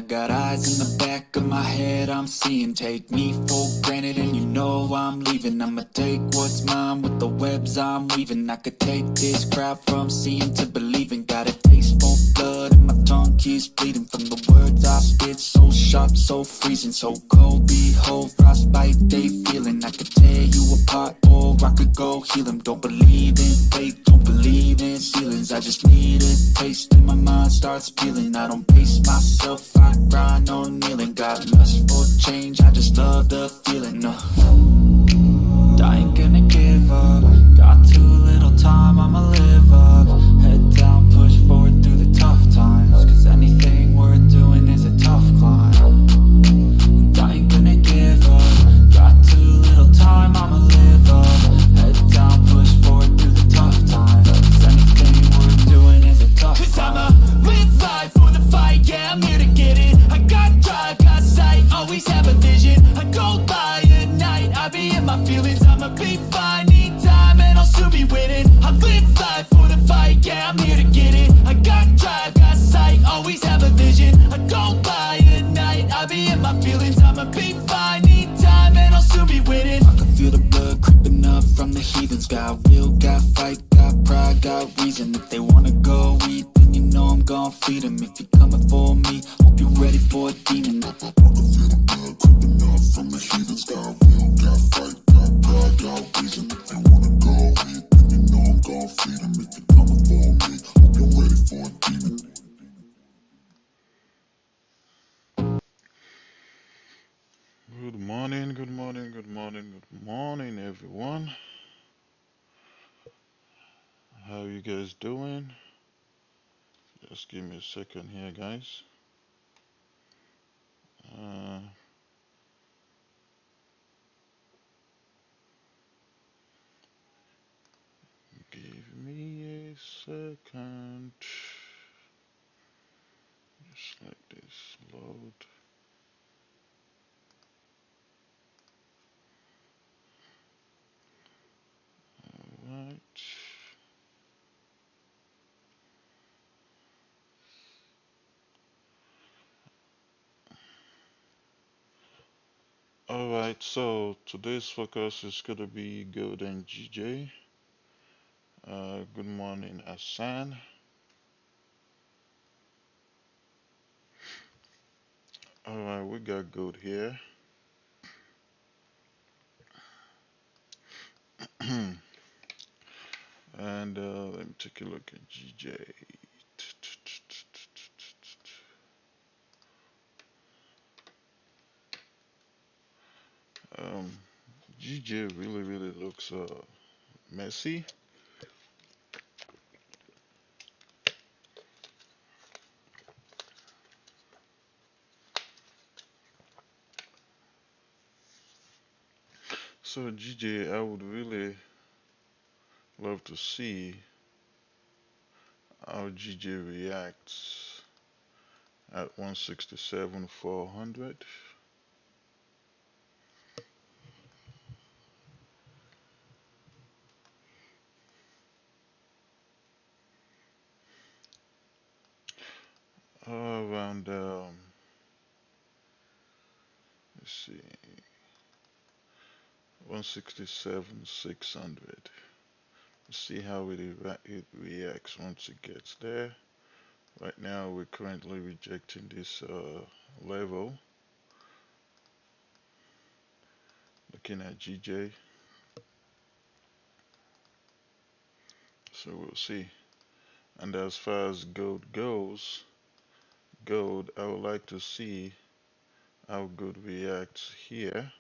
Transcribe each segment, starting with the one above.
got eyes in the back of my head, I'm seeing. Take me for granted and you know I'm leaving. I'ma take what's mine with the webs I'm weaving. I could take this crowd from seeing to believing. Got a taste for blood and my tongue keeps bleeding from the words I spit. So sharp, so freezing, so cold. Behold, frostbite they feeling. I could tear you apart or I could go heal them. Don't believe in fate, don't believe in ceilings. I just need a taste and my mind starts peeling. I don't pace myself, I grind on kneeling. Got lust for change, I just love the feeling. I ain't gonna give up. Got too little time, I'ma live up. Head down, push forward through the tough times. Cause anything worth doing is a tough climb. And I ain't gonna give up. Got too little time, I'ma live up. Head down, push forward through the tough times. Cause anything worth doing is a tough climb. Cause I'ma live life for the fight, yeah, I'm here to get it. I got drive, got sight, always have a vision. I go by at night, I be in my feelings. I'ma be fine, need time, and I'll soon be winning. I live life for the fight, yeah, I'm here to get it. I got drive, got sight, always have a vision. I go by at night, I be in my feelings. I'ma be fine, need time, and I'll soon be winning. I can feel the blood creeping up from the heathens. Got will, got fight, got pride, got reason. If they wanna go eat, then you know I'm gon' feed them. If you're coming for me, hope you're ready for a demon. I can feel the blood creeping up from the heathens. Got will, got fight, got pride, got reason. If they wanna go eat, then you know I'm gon' feed them. If you're coming for me, hope you're ready for a demon. Good morning, good morning, good morning, good morning, everyone. How you guys doing? Just give me a second here, guys. Uh, give me a second. Just let this load. Alright. Alright, so today's focus is gonna be gold and GJ. Good morning, Asan. Alright, we got gold here. And let me take a look at GJ. Um, GJ really looks messy. So GJ, I would really love to see how GJ reacts at 167,400. Around let's see, 167,600. See how it reacts once it gets there. Right now, we're currently rejecting this level. Looking at GJ, so we'll see. And as far as gold goes, gold, I would like to see how gold reacts here.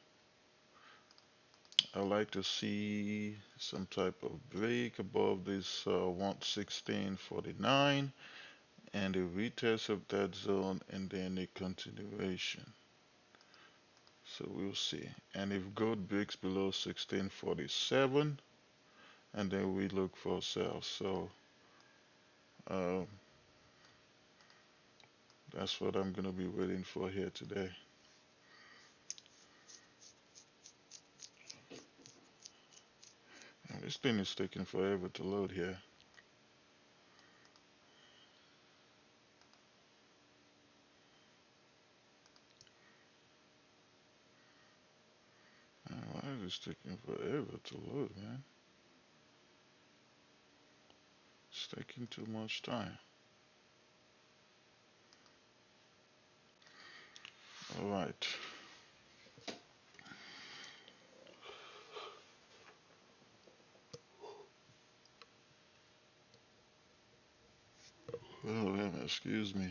I would like to see some type of break above this 116.49 and a retest of that zone and then a continuation. So we'll see. And if gold breaks below 1647, and then we look for sales. So uh, that's what I'm gonna be waiting for here today. And this thing is taking forever to load here. is taking forever to load, man. It's taking too much time. Alright. Well, excuse me.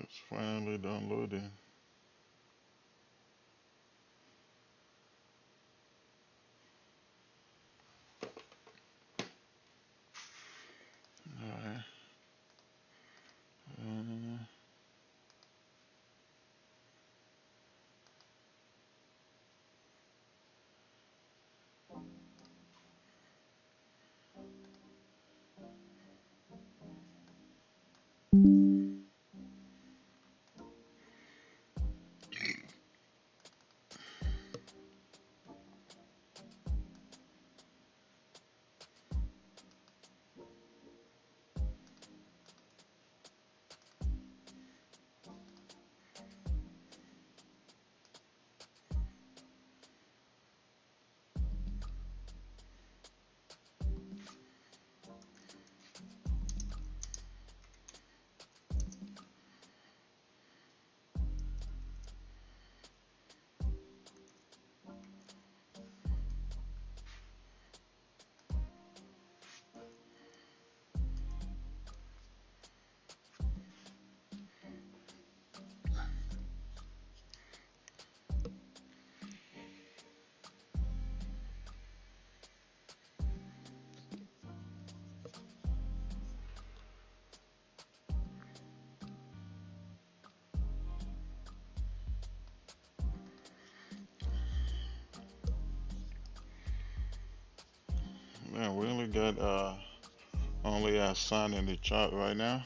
It's finally downloading. Alright. Man, we only got only a sign in the chart right now.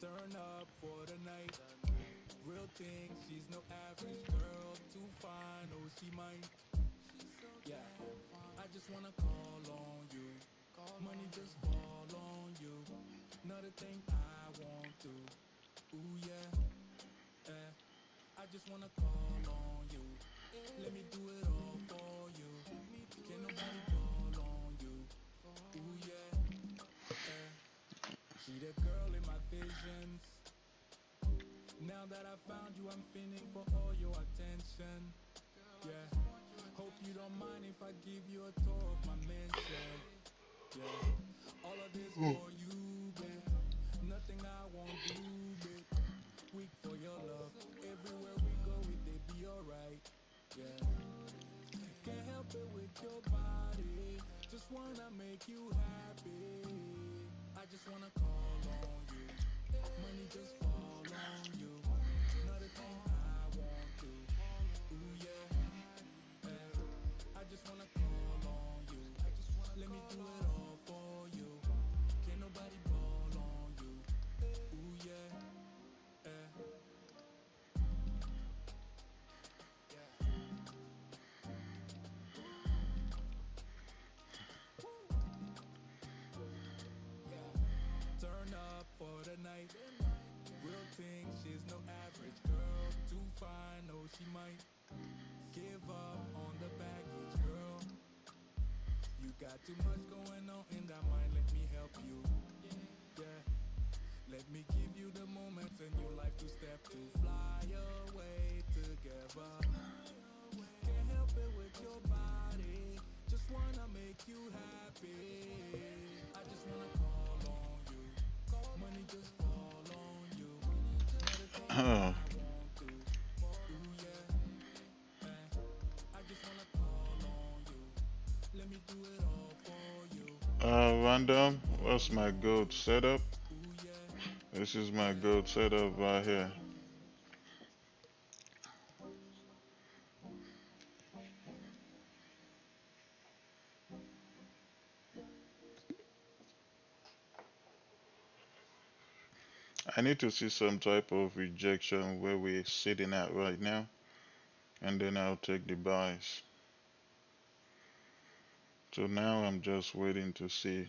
Turn up for the night. Real thing, she's no average girl. Too fine, oh she mine. Yeah, I just wanna call on you. Money just fall on you. Another thing I want to. Ooh yeah, I just wanna call on you. Let me do it all for you. Can't nobody call on you. Ooh yeah, she the girl in my visions. Now that I found you, I'm fiending for all your attention. Yeah, hope you don't mind if I give you a tour of my mansion. Yeah, all of this for you, babe. Nothing I won't do, babe. Weak for your love. Everywhere we go, they be alright. Yeah, can't help it with your body. Just wanna make you happy. I just wanna call on you. Money just fall on you. Another thing I want to. Ooh yeah, I just wanna call on you. Let me do it all for you. Can't nobody call on you. Ooh yeah, turn up for the night. Real thing, she's no average girl. Too fine, oh she might give up on the baggage, girl. You got too much going on in that mind. Let me help you. Yeah. Let me give you the moments in your life to step to fly away together. Can't help it with your body. Just wanna make you happy. I just wanna call on you. Money just fall on you. Another thing I Oh, want to. Ooh yeah. I just wanna call on you. Let me do it all for you. random. What's my gold setup? Ooh yeah. This is my gold setup right here. I need to see some type of rejection where we're sitting at right now, and then I'll take the buys. So now I'm just waiting to see.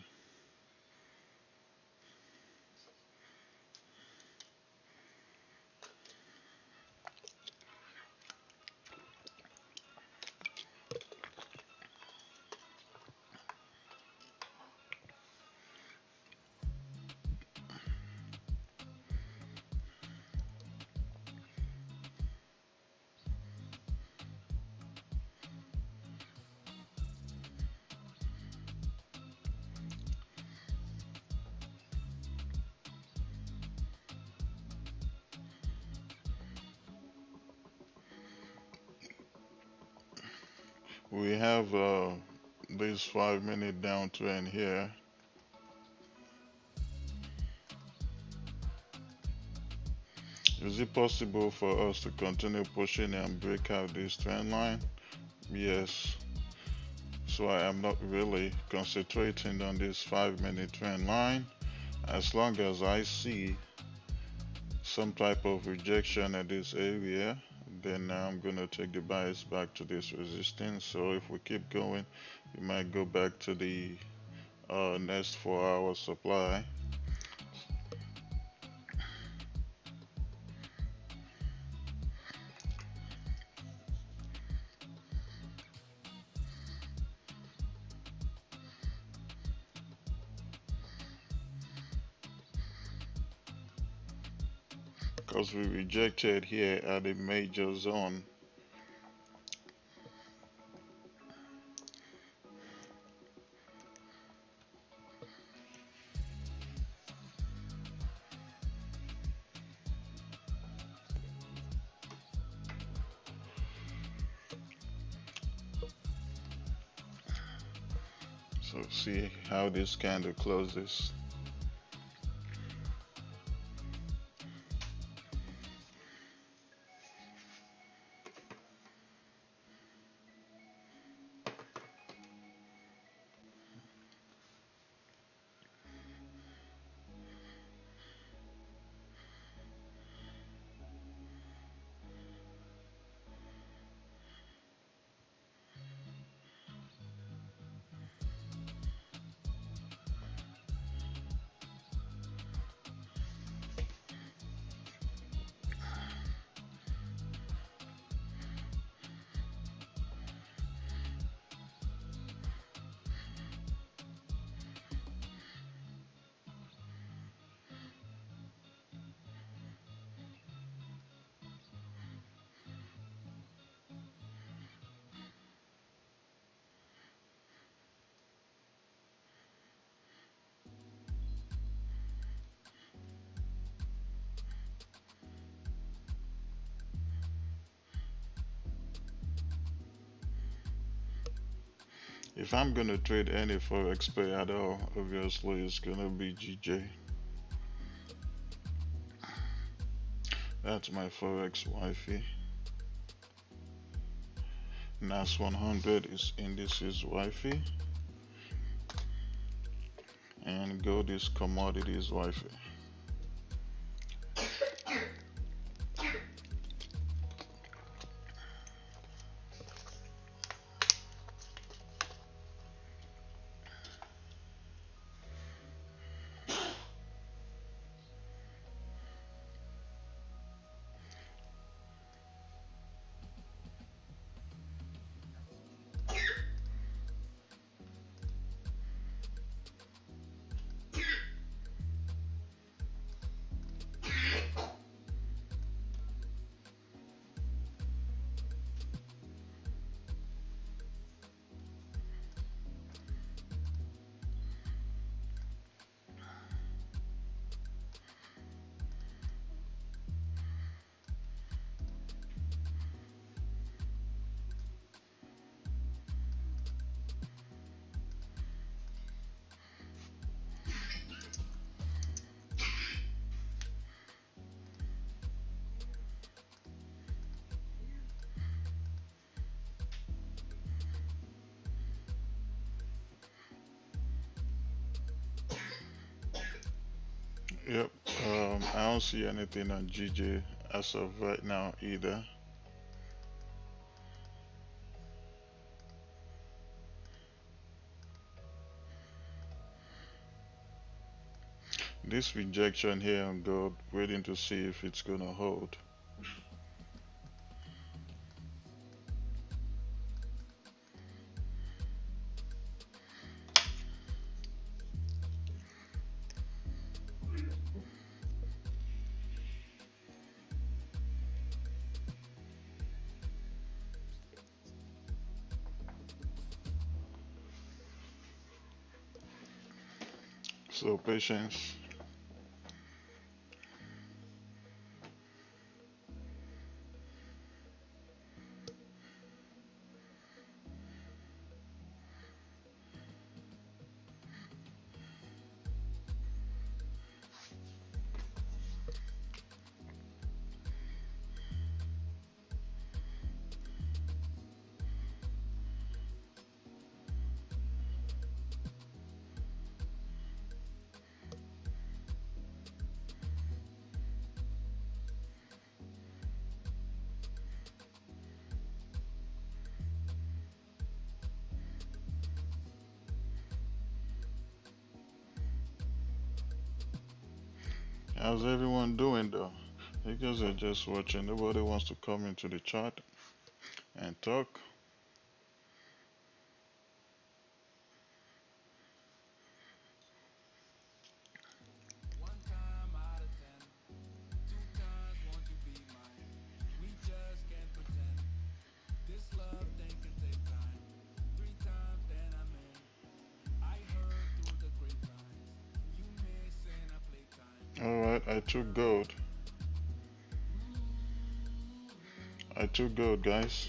We have this 5 minute downtrend here. Is it possible for us to continue pushing and break out this trend line? Yes. So I am not really concentrating on this 5 minute trend line. As long as I see some type of rejection at this area, then I'm gonna take the bias back to this resistance. So if we keep going, we might go back to the next 4 hour supply. Because we rejected here at a major zone. So see how this candle closes. If I'm gonna trade any Forex pair at all, obviously it's gonna be GJ. That's my Forex wifey. NAS 100 is indices wifey, and gold is commodities wifey. Yep, I don't see anything on GJ as of right now either. This rejection here on gold, waiting to see if it's gonna hold. So patience. How's everyone doing though? You guys are just watching. Nobody wants to come into the chat and talk. Alright, I took gold. I took gold, guys.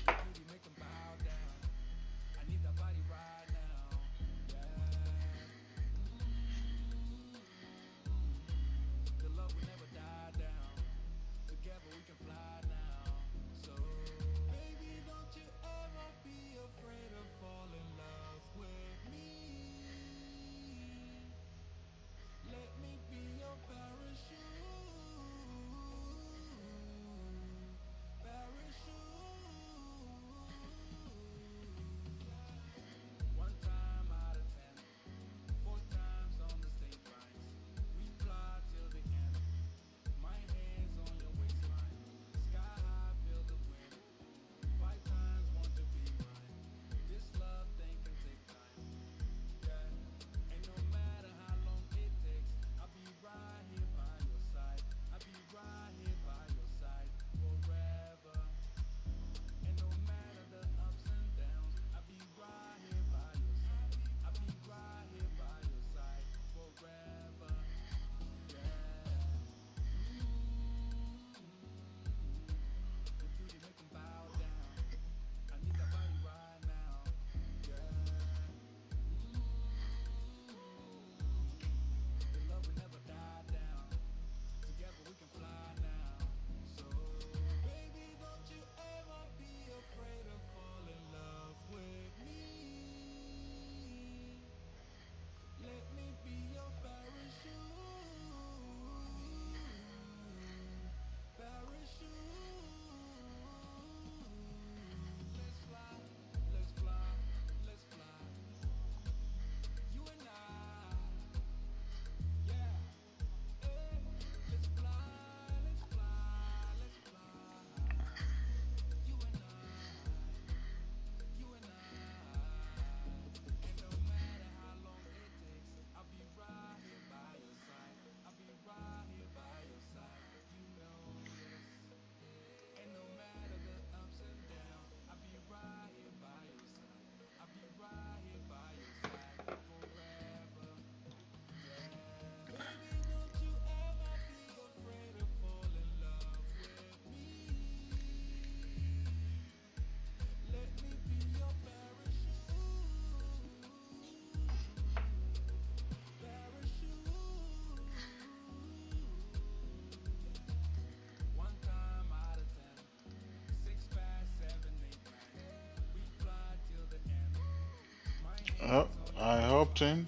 I hopped in.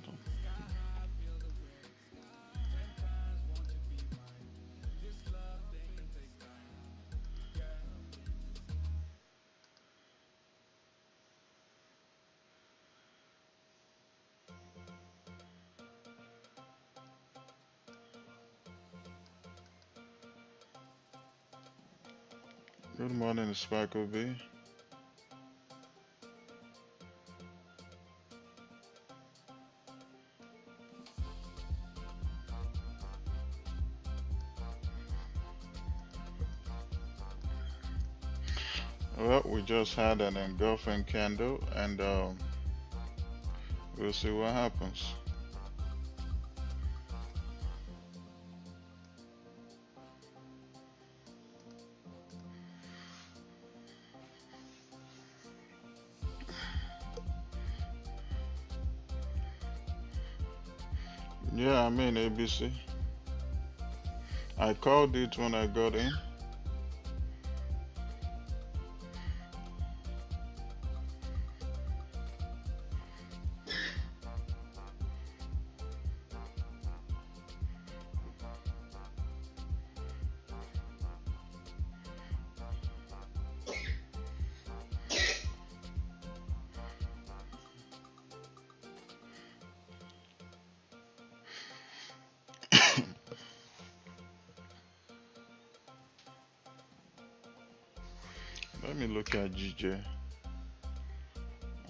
Good morning, Sparkle B. Well, we just had an engulfing candle, and we'll see what happens. Yeah, I mean ABC. I called it when I got in. Let me look at GJ.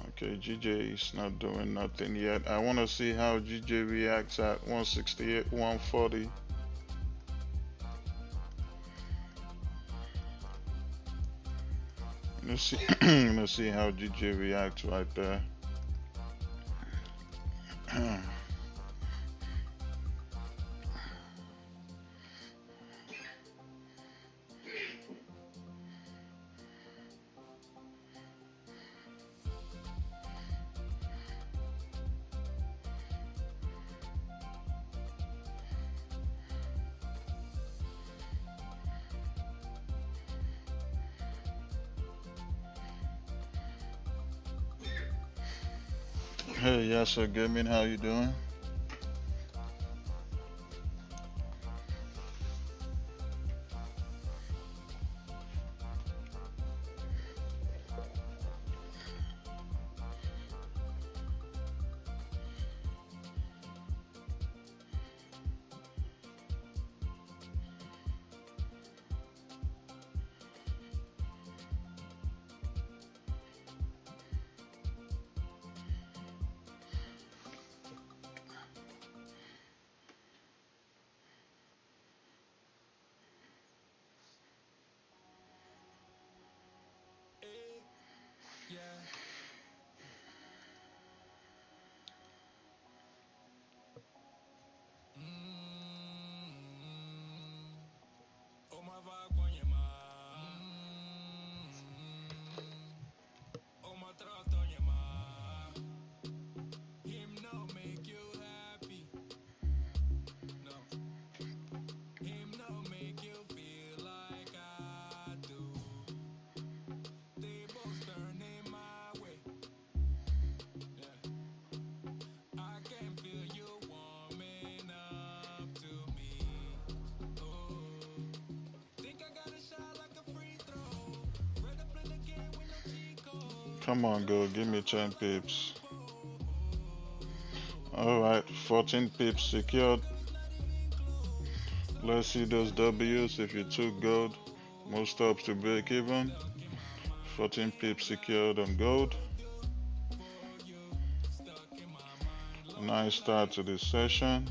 Okay, GJ is not doing nothing yet. I want to see how GJ reacts at 168, 140. Let's see. Let's see how GJ reacts right there. Hey, yes, sir, Gaming, how you doing? Come on, go, give me 10 pips. Alright, 14 pips secured. Let's see those W's if you took gold. Most stops to break even. 14 pips secured on gold. Nice start to this session.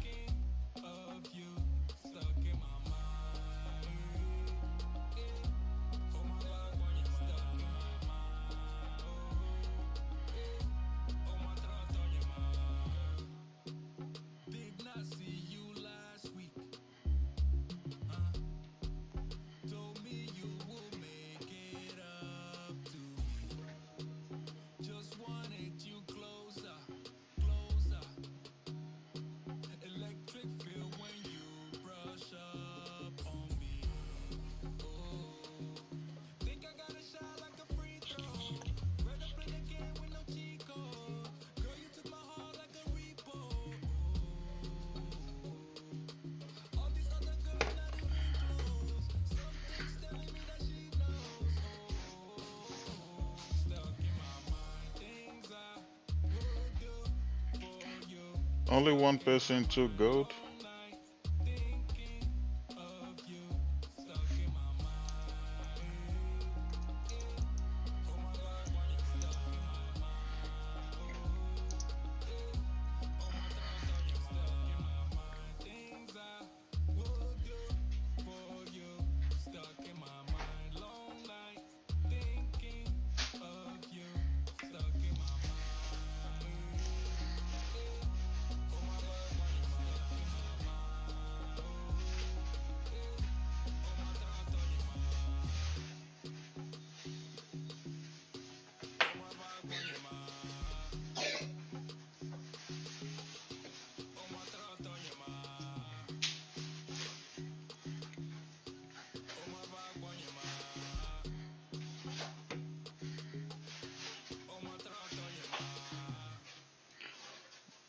Only one person took gold.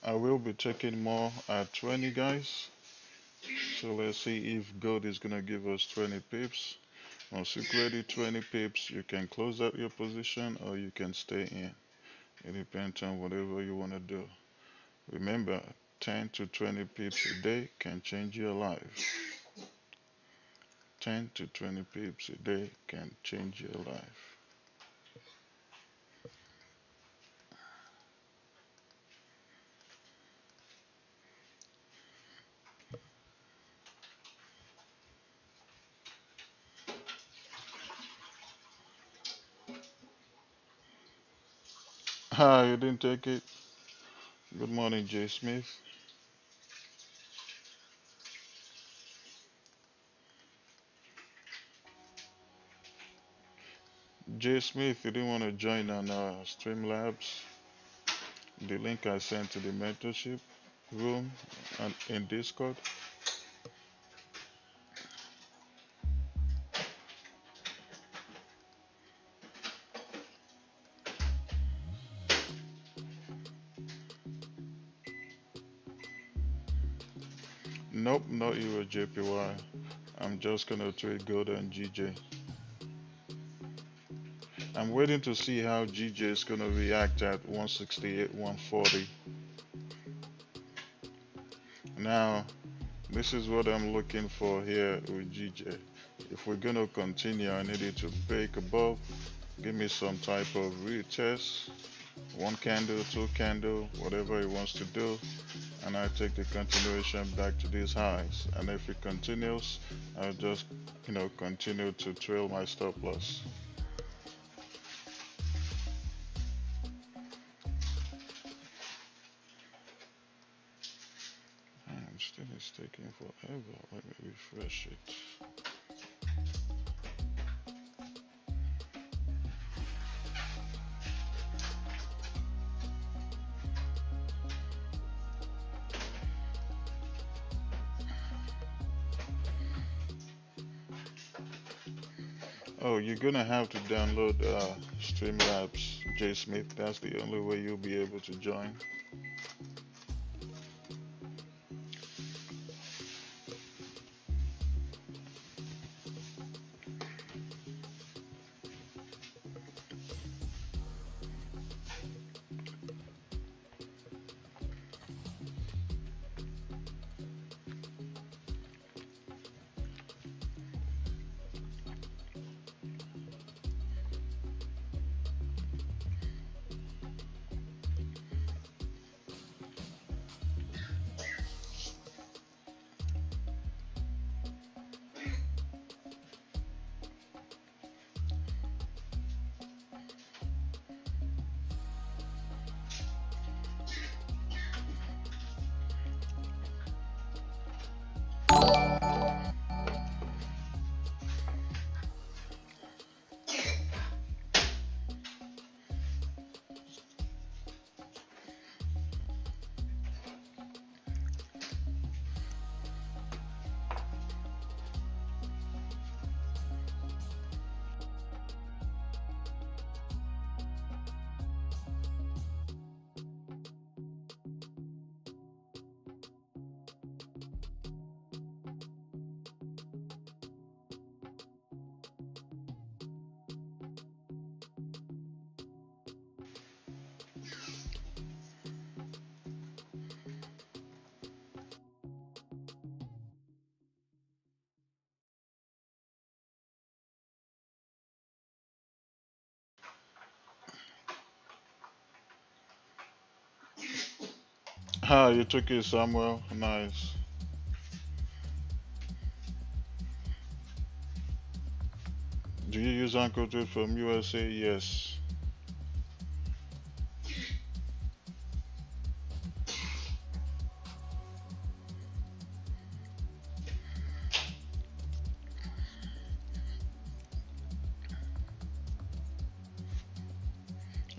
I will be checking more at 20, guys. So let's see if gold is gonna give us 20 pips. Once you create 20 pips, you can close out your position or you can stay in. It depends on whatever you want to do. Remember, 10 to 20 pips a day can change your life. 10 to 20 pips a day can change your life. Ah, you didn't take it? Good morning, Jay Smith. Jay Smith, you didn't want to join on Streamlabs? The link I sent to the mentorship room and in Discord. Nope, not you, JPY. I'm just gonna trade gold and GJ. I'm waiting to see how GJ is gonna react at 168, 140. Now, this is what I'm looking for here with GJ. If we're gonna continue, I need it to break above, give me some type of retest, one candle, two candle, whatever he wants to do, and I take the continuation back to these highs. And if it continues, I'll just, continue to trail my stop loss. Man, still is taking forever. Let me refresh it. Oh, you're gonna have to download Streamlabs, J Smith. That's the only way you'll be able to join. Ah, you took it, Samuel. Nice. Do you use Uncle Trade from USA? Yes.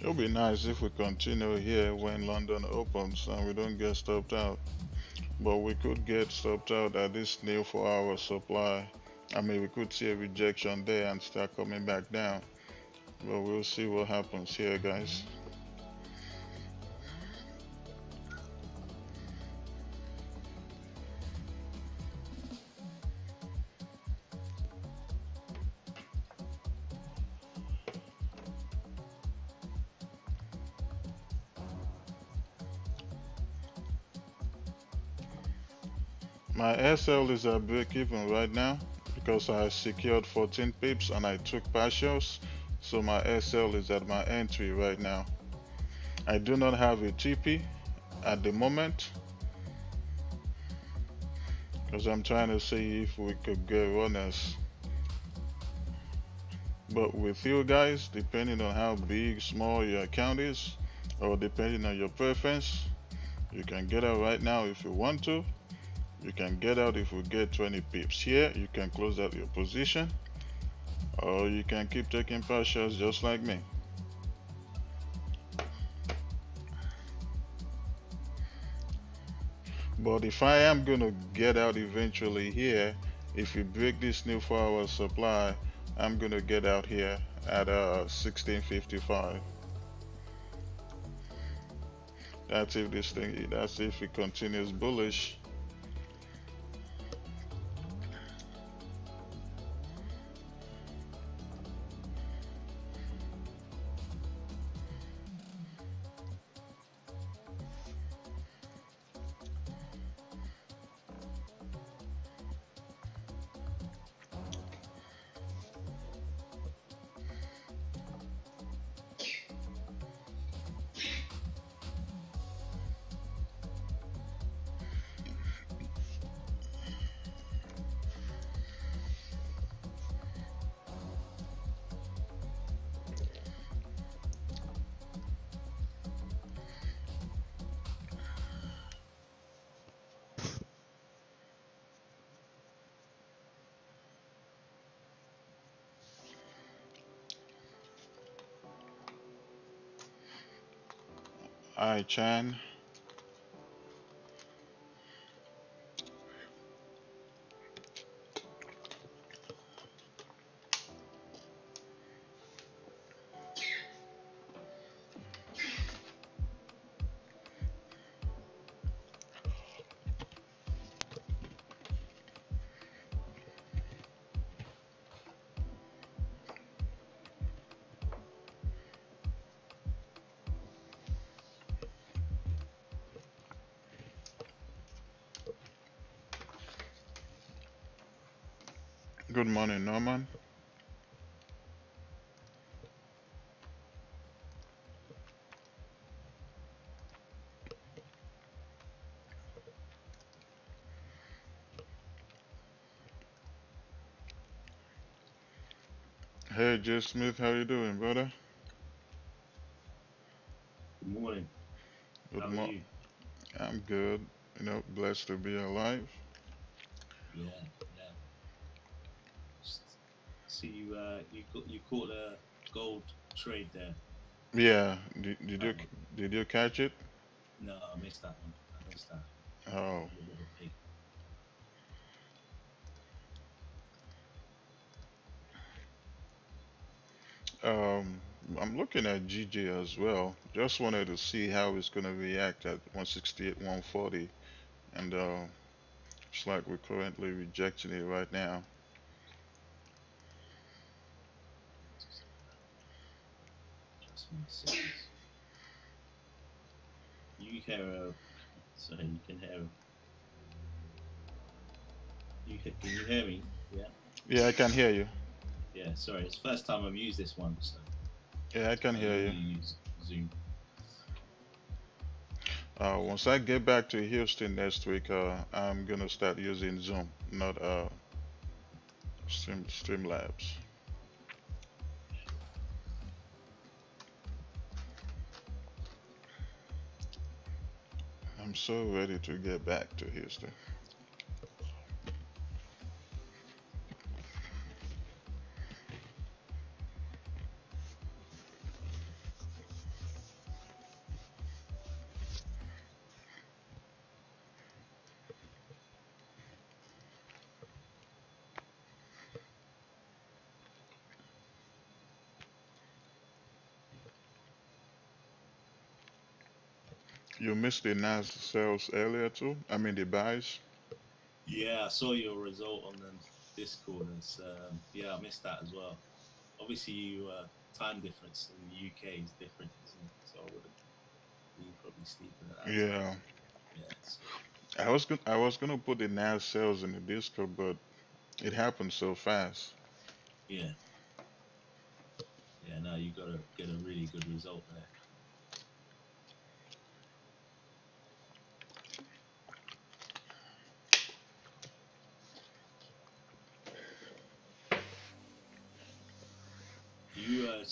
It'll be nice if we continue here when London opens and we don't get stopped out. But we could get stopped out at this new 4-hour supply. I mean, we could see a rejection there and start coming back down. But we'll see what happens here, guys. My SL is at break even right now because I secured 14 pips and I took partials. So my SL is at my entry right now. I do not have a TP at the moment because I'm trying to see if we could get runners. But with you guys, depending on how big, small your account is, or depending on your preference, you can get out right now if you want to. You can get out if we get 20 pips here. You can close out your position, or you can keep taking partials just like me. But if I am gonna get out eventually here, if we break this new 4-hour supply, I'm gonna get out here at 1655. That's if it continues bullish. Hi, Chan. Good morning, Norman. Hey, Jay Smith, how you doing, brother? Good morning. Good How are morning. you? I'm good. Blessed to be alive. Yeah, yeah. Just see you. You caught a gold trade there. Yeah. Did you catch it? No, I missed that one. I missed that. Oh. A bit of a pig. Um, I'm looking at GJ as well. Just wanted to see how it's gonna react at 168, 140, and it's like we're currently rejecting it right now. Just my settings. You hear sorry, you can hear. Can you hear me? Yeah. Yeah, I can hear you. Yeah. Sorry, it's the first time I've used this one, so Yeah, I can I hear you. usually use Zoom. Once I get back to Houston next week, I'm gonna start using Zoom, not Streamlabs. I'm so ready to get back to Houston. You missed the NAS sales earlier too. I mean the buys. Yeah, I saw your result on the Discord, and yeah, I missed that as well. Obviously, time difference in the UK is different, isn't it? So I would have been probably sleeping at that time. Yeah, Yeah, so I was gonna put the NAS sales in the Discord, but it happened so fast. yeah, yeah. No, you got to get a really good result there.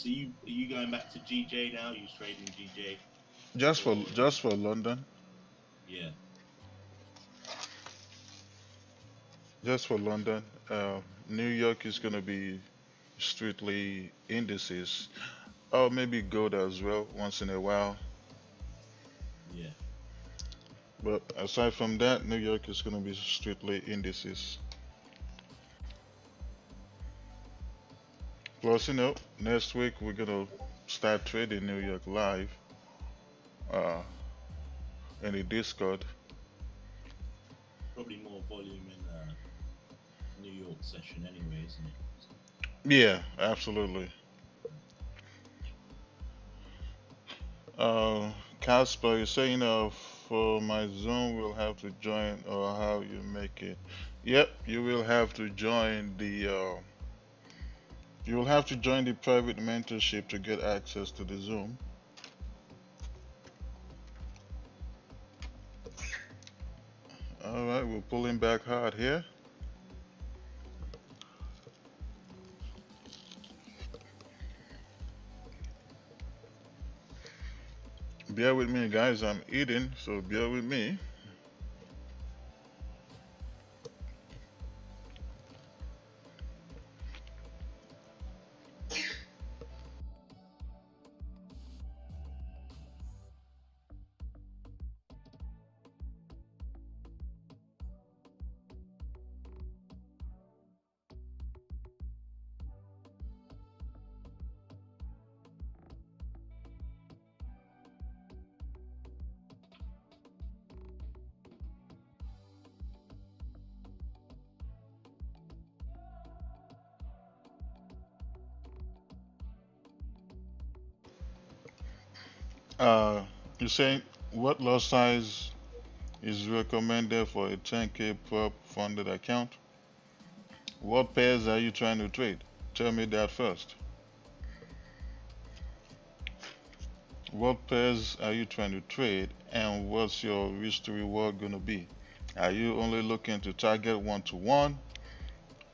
Are you going back to GJ now? You trading GJ Just for or just for London, yeah, just for London. New York is gonna be strictly indices. Oh, maybe gold as well once in a while. yeah. But aside from that, New York is gonna be strictly indices. Plus, next week we're gonna start trading New York live uh, in the Discord. Probably more volume in New York session anyway, isn't it? So, Yeah, absolutely. Uh, Casper, you're saying for my Zoom we'll have to join or how you make it. Yep, you will have to join the private mentorship to get access to the Zoom. All right, we're pulling back hard here. Bear with me, guys. I'm eating, so bear with me. Uh, you're saying what lot size is recommended for a 10K prop funded account? What pairs are you trying to trade? Tell me that first. What pairs are you trying to trade and what's your risk to reward going to be? Are you only looking to target 1 to 1,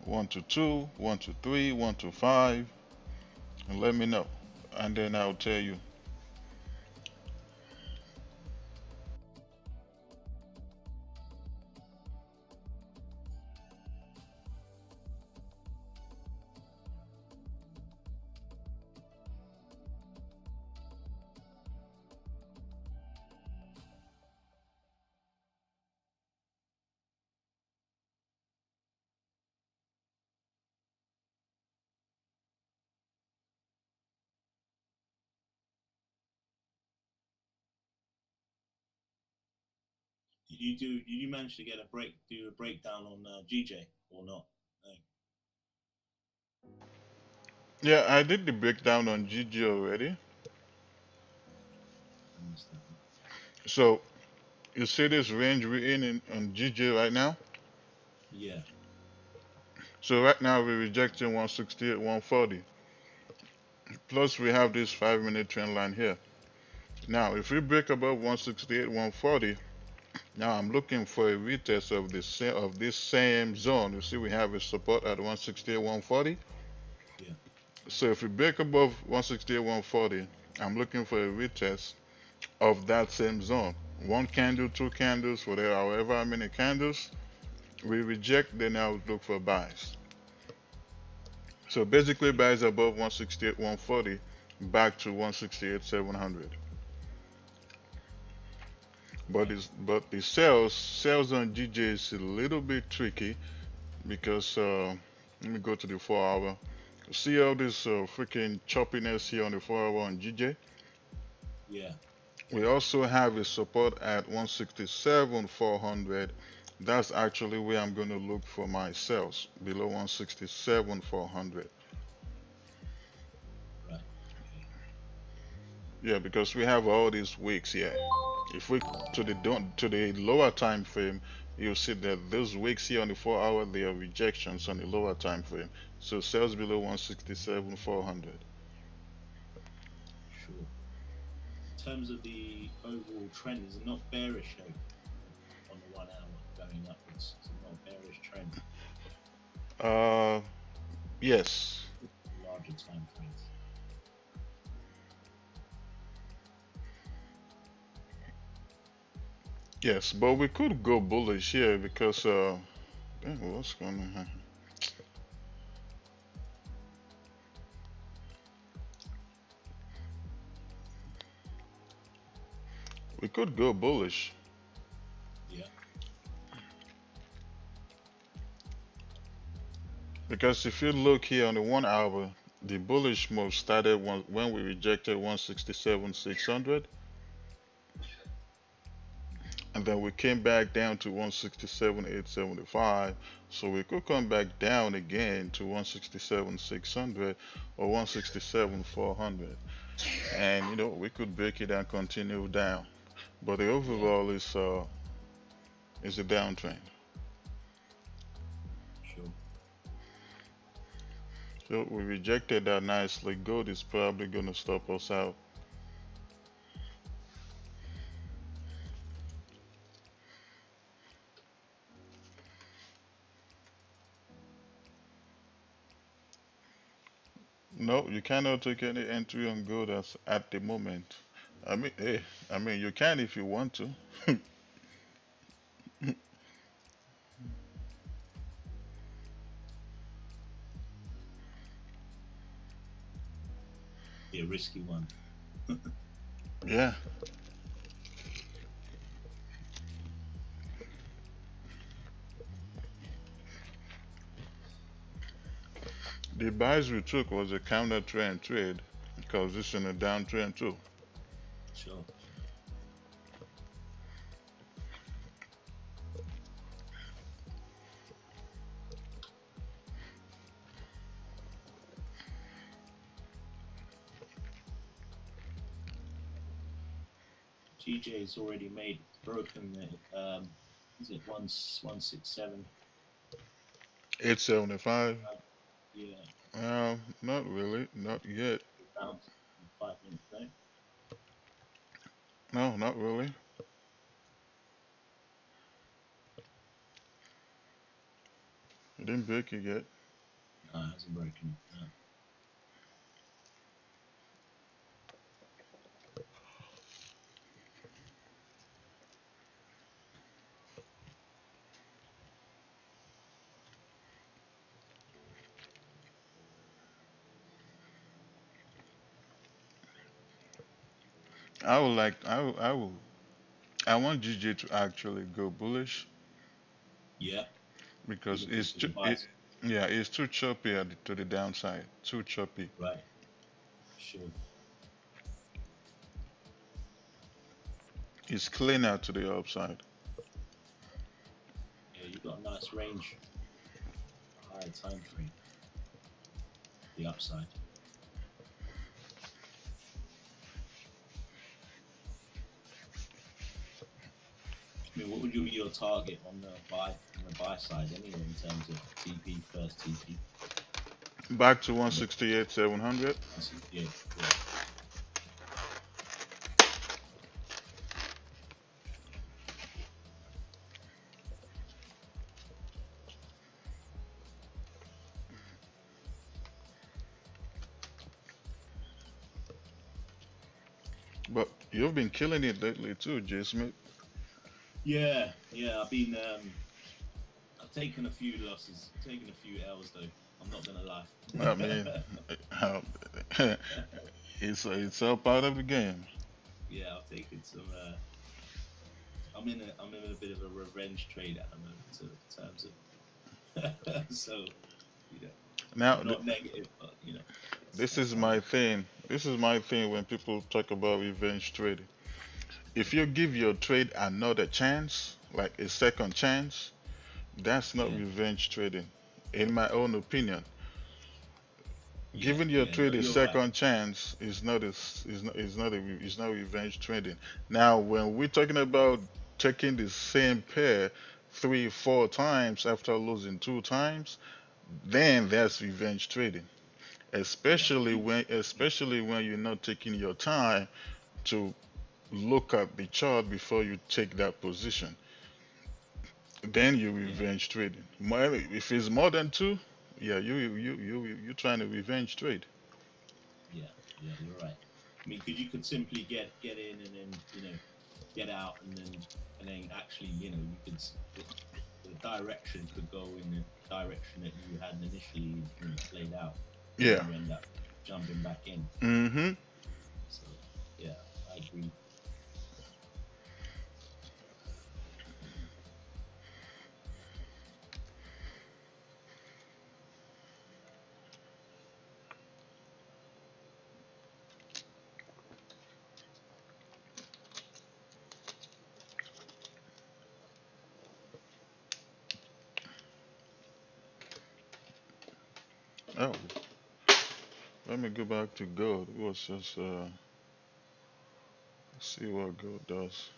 1 to 2, 1 to 3, 1 to 5? And let me know. And then I'll tell you. did you manage to get do a breakdown on GJ or not? No. Yeah, I did the breakdown on GG already. I missed that. So you see this range we're in on GG right now? Yeah, So right now we're rejecting 168, 140. Plus we have this 5-minute trend line here. Now, if we break above 168, 140, now I'm looking for a retest of this same zone. You see, we have a support at 168, 140. Yeah. So if we break above 168, 140, I'm looking for a retest of that same zone. One candle, two candles, whatever, however many candles we reject, then I would look for buys. So basically, buys above 168, 140, back to 168, 700. But the sales on GJ is a little bit tricky because let me go to the 4 hour. See all this freaking choppiness here on the 4 hour on GJ. Yeah. We also have a support at 167, 400. That's actually where I'm going to look for my sales, below 167, 400. Right. Okay. Yeah, because we have all these wicks here. If we to the lower time frame, you'll see that those wicks here on the 4 hour, they are rejections on the lower time frame. So sales below 167, 400. Sure. In terms of the overall trend, is it not bearish though on the 1 hour going upwards? It's not a bearish trend. Yes. Larger time frames. Yes, but we could go bullish here because what's going on? We could go bullish. Yeah. Because if you look here on the 1 hour, the bullish move started when we rejected 167, 600. And then we came back down to 167, 875. So we could come back down again to 167, 600 or 167, 400. And you know, we could break it and continue down. But the overall is a downtrend. Sure. So we rejected that nicely. Gold is probably going to stop us out. No, you cannot take any entry on gold as at the moment. I mean, hey, I mean, you can if you want to. Be a risky one. Yeah. The buys we took was a counter trend trade because this is in a downtrend too. Sure. GJ's already broken the is it 167? 875. Yeah. Not really, not yet. Down 5 minutes though. No, not really. It didn't break it yet. No, it hasn't broken. No. I want GJ to actually go bullish Yeah. because Looking for the buys. yeah, it's too choppy to the downside. Too choppy. Right. Sure. It's cleaner to the upside. Yeah, you've got a nice range. A higher time frame. The upside. I mean, what would be your target on the buy side anyway in terms of TP, first TP? Back to 168, 700. 168, yeah. But you've been killing it lately too, J Smith. Yeah, yeah. I've taken a few losses, taken a few L's though. I'm not gonna lie. I mean, um, it's all part of the game. Yeah, I've taken some. I'm in a bit of a revenge trade at the moment in terms of so you know Now, not negative, but it's this that is kind of my thing. This is my thing when people talk about revenge trading. If you give your trade another chance, like a second chance, that's not yeah, revenge trading, in my own opinion. yeah, Giving your yeah. No, trade a you're right. second chance is not revenge trading. Now, when we're talking about taking the same pair three, four times after losing two times, then that's revenge trading. Yeah, you, Especially when you're not taking your time to look at the chart before you take that position. Then you yeah, revenge trading. If it's more than two, yeah, you trying to revenge trade. yeah, yeah. You're right. I mean, because you could simply get in and then get out and then actually you could the direction could go in the direction that you had initially played out, and then Yeah. you end up jumping back in. Mm-hmm. So yeah, I agree. Oh, let me go back to gold. It was just see what gold does.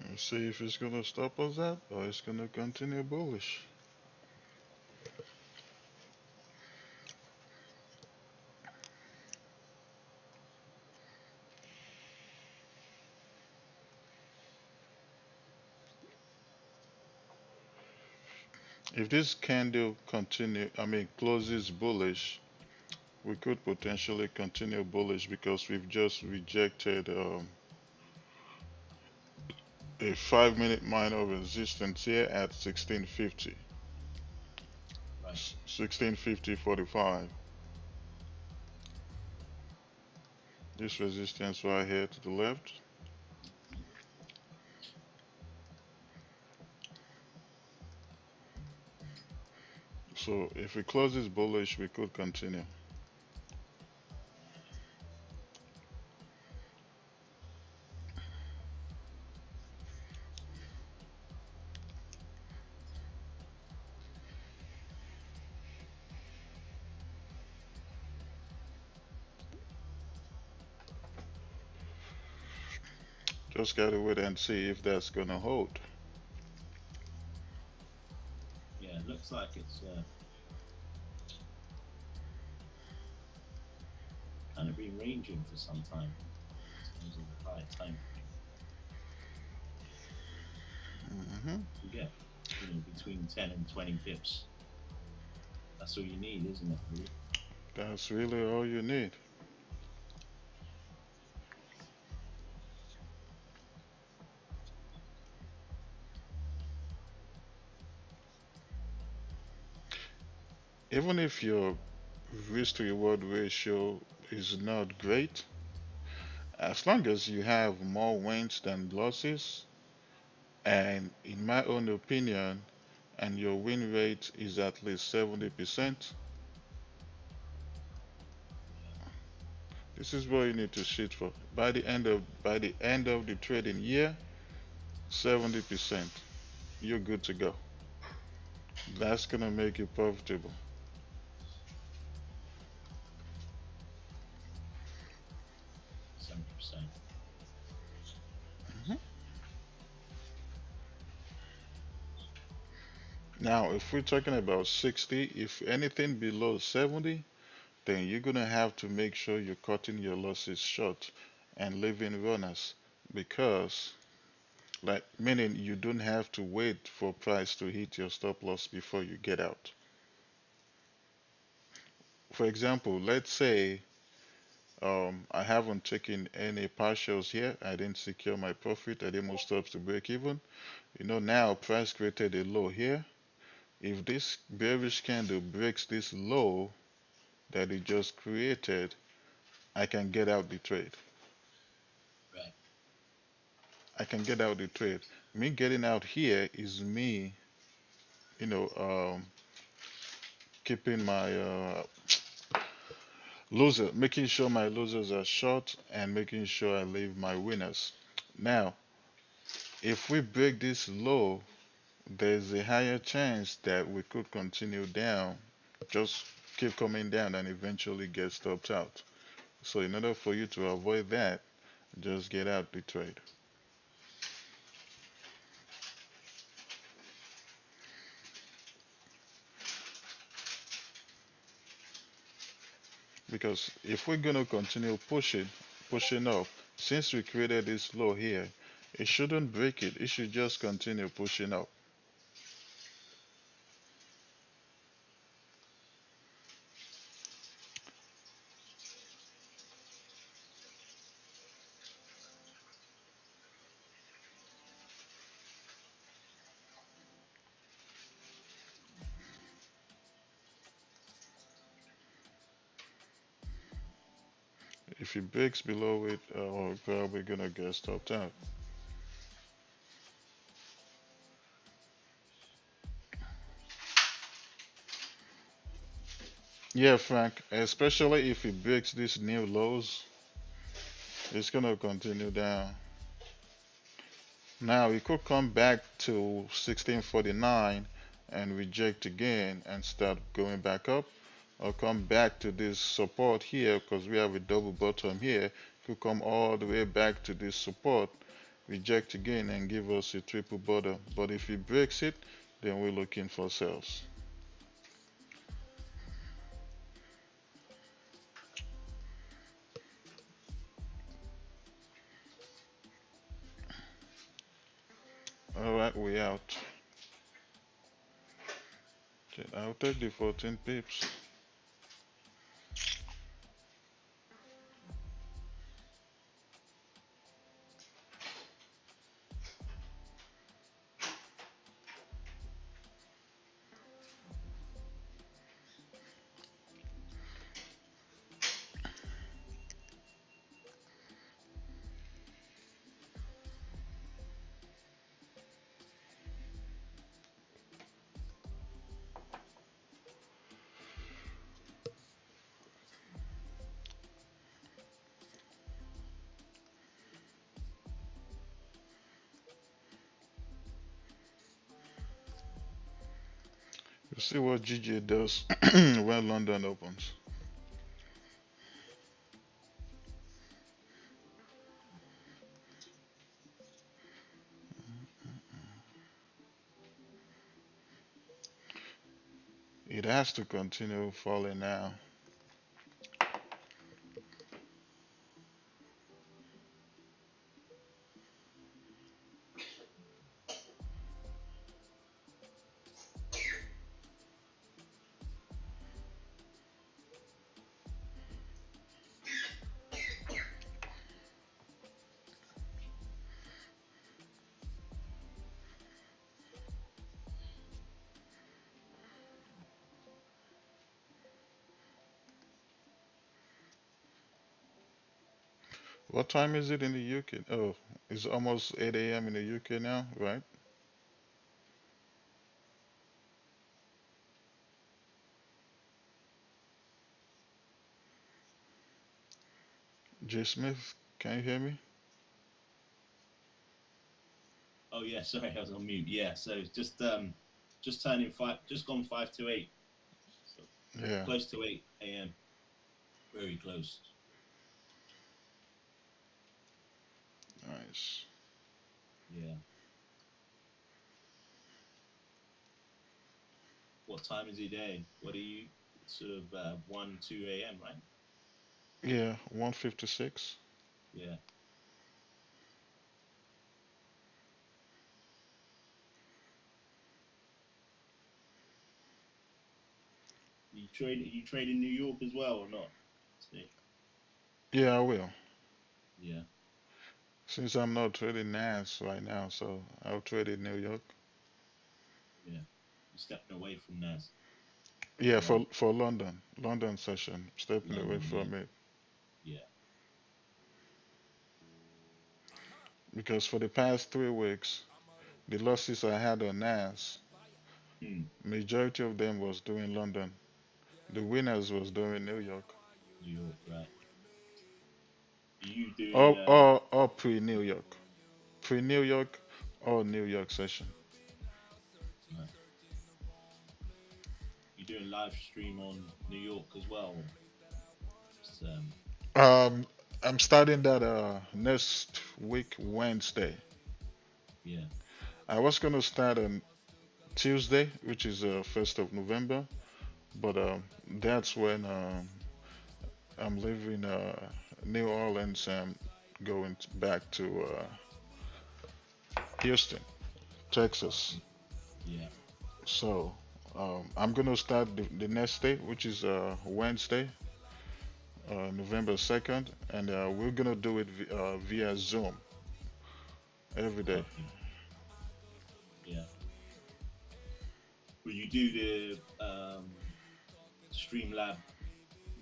Let's see if it's gonna stop us at or it's gonna continue bullish. If this candle closes bullish, we could potentially continue bullish because we've just rejected a 5 minute minor resistance here at 1650. Right. 1650.45. This resistance right here to the left. So if it closes bullish, we could continue. Just gotta wait and see if that's gonna hold. Yeah, it looks like it's kind of been ranging for some time in terms of the higher time frame. Hmm. You get between 10 and 20 pips. That's all you need, isn't it? Really? That's really all you need. Even if your risk to reward ratio is not great, as long as you have more wins than losses, and in my own opinion, and your win rate is at least 70%, this is what you need to shoot for. By the end of the trading year, 70%, you're good to go. That's gonna make you profitable. 70%. Mhm. Now, if we're talking about 60, if anything below 70, then you're gonna have to make sure you're cutting your losses short and leaving runners because Like meaning you don't have to wait for price to hit your stop loss before you get out. For example, let's say I haven't taken any partials here. I didn't secure my profit. I didn't move stops to break even. You know, now price created a low here. If this bearish candle breaks this low that it just created, I can get out the trade. Right. I can get out the trade. Me getting out here is me, you know, keeping my making sure my losers are short and making sure I leave my winners. Now, if we break this low, there's a higher chance that we could continue down, just keep coming down and eventually get stopped out. So in order for you to avoid that, just get out the trade. Because if we're gonna continue pushing up, since we created this low here, it shouldn't break it. It should just continue pushing up. If it breaks below it, we're probably gonna get stopped out. Yeah, Frank, especially if it breaks these new lows, it's gonna continue down. Now it could come back to 1649 and reject again and start going back up, or come back to this support here because we have a double bottom here. It could come all the way back to this support, reject again, and give us a triple bottom. But if it breaks it, then we're looking for sales. All right, we out. Okay, I'll take the 14 pips. We'll see what GJ does when London opens. It has to continue falling now. What time is it in the UK? Oh, it's almost 8 a.m. in the UK now, right? J Smith, can you hear me? Oh yeah, sorry, I was on mute. Yeah, so it's just turning five, just gone 5 to 8, so Yeah, close to 8 a.m. Very close. nice. Yeah. What time is it there? What are you sort of 1, 2 a.m. right? Yeah, 156. Yeah. You trade in New York as well or not? See? Yeah, I will. Yeah, Since I'm not trading NAS right now, so I'll trade in New York. yeah. You're stepping away from NAS Yeah, as well. for London session, stepping away London, yeah, from it yeah. because for the past 3 weeks, the losses I had on NAS, Hmm. majority of them was doing London. The winners was doing New York. New York, right? Are you doing Or pre New York. Pre New York or New York session. right. You doing live stream on New York as well? Or just, Um, I'm starting that next week Wednesday. yeah. I was gonna start on Tuesday, which is 1st of November, but that's when I'm leaving New Orleans and going back to Houston, Texas. Yeah. So I'm gonna start the next day, which is Wednesday, November 2nd, and we're gonna do it via Zoom every day. Okay. Yeah. Will you do the Streamlab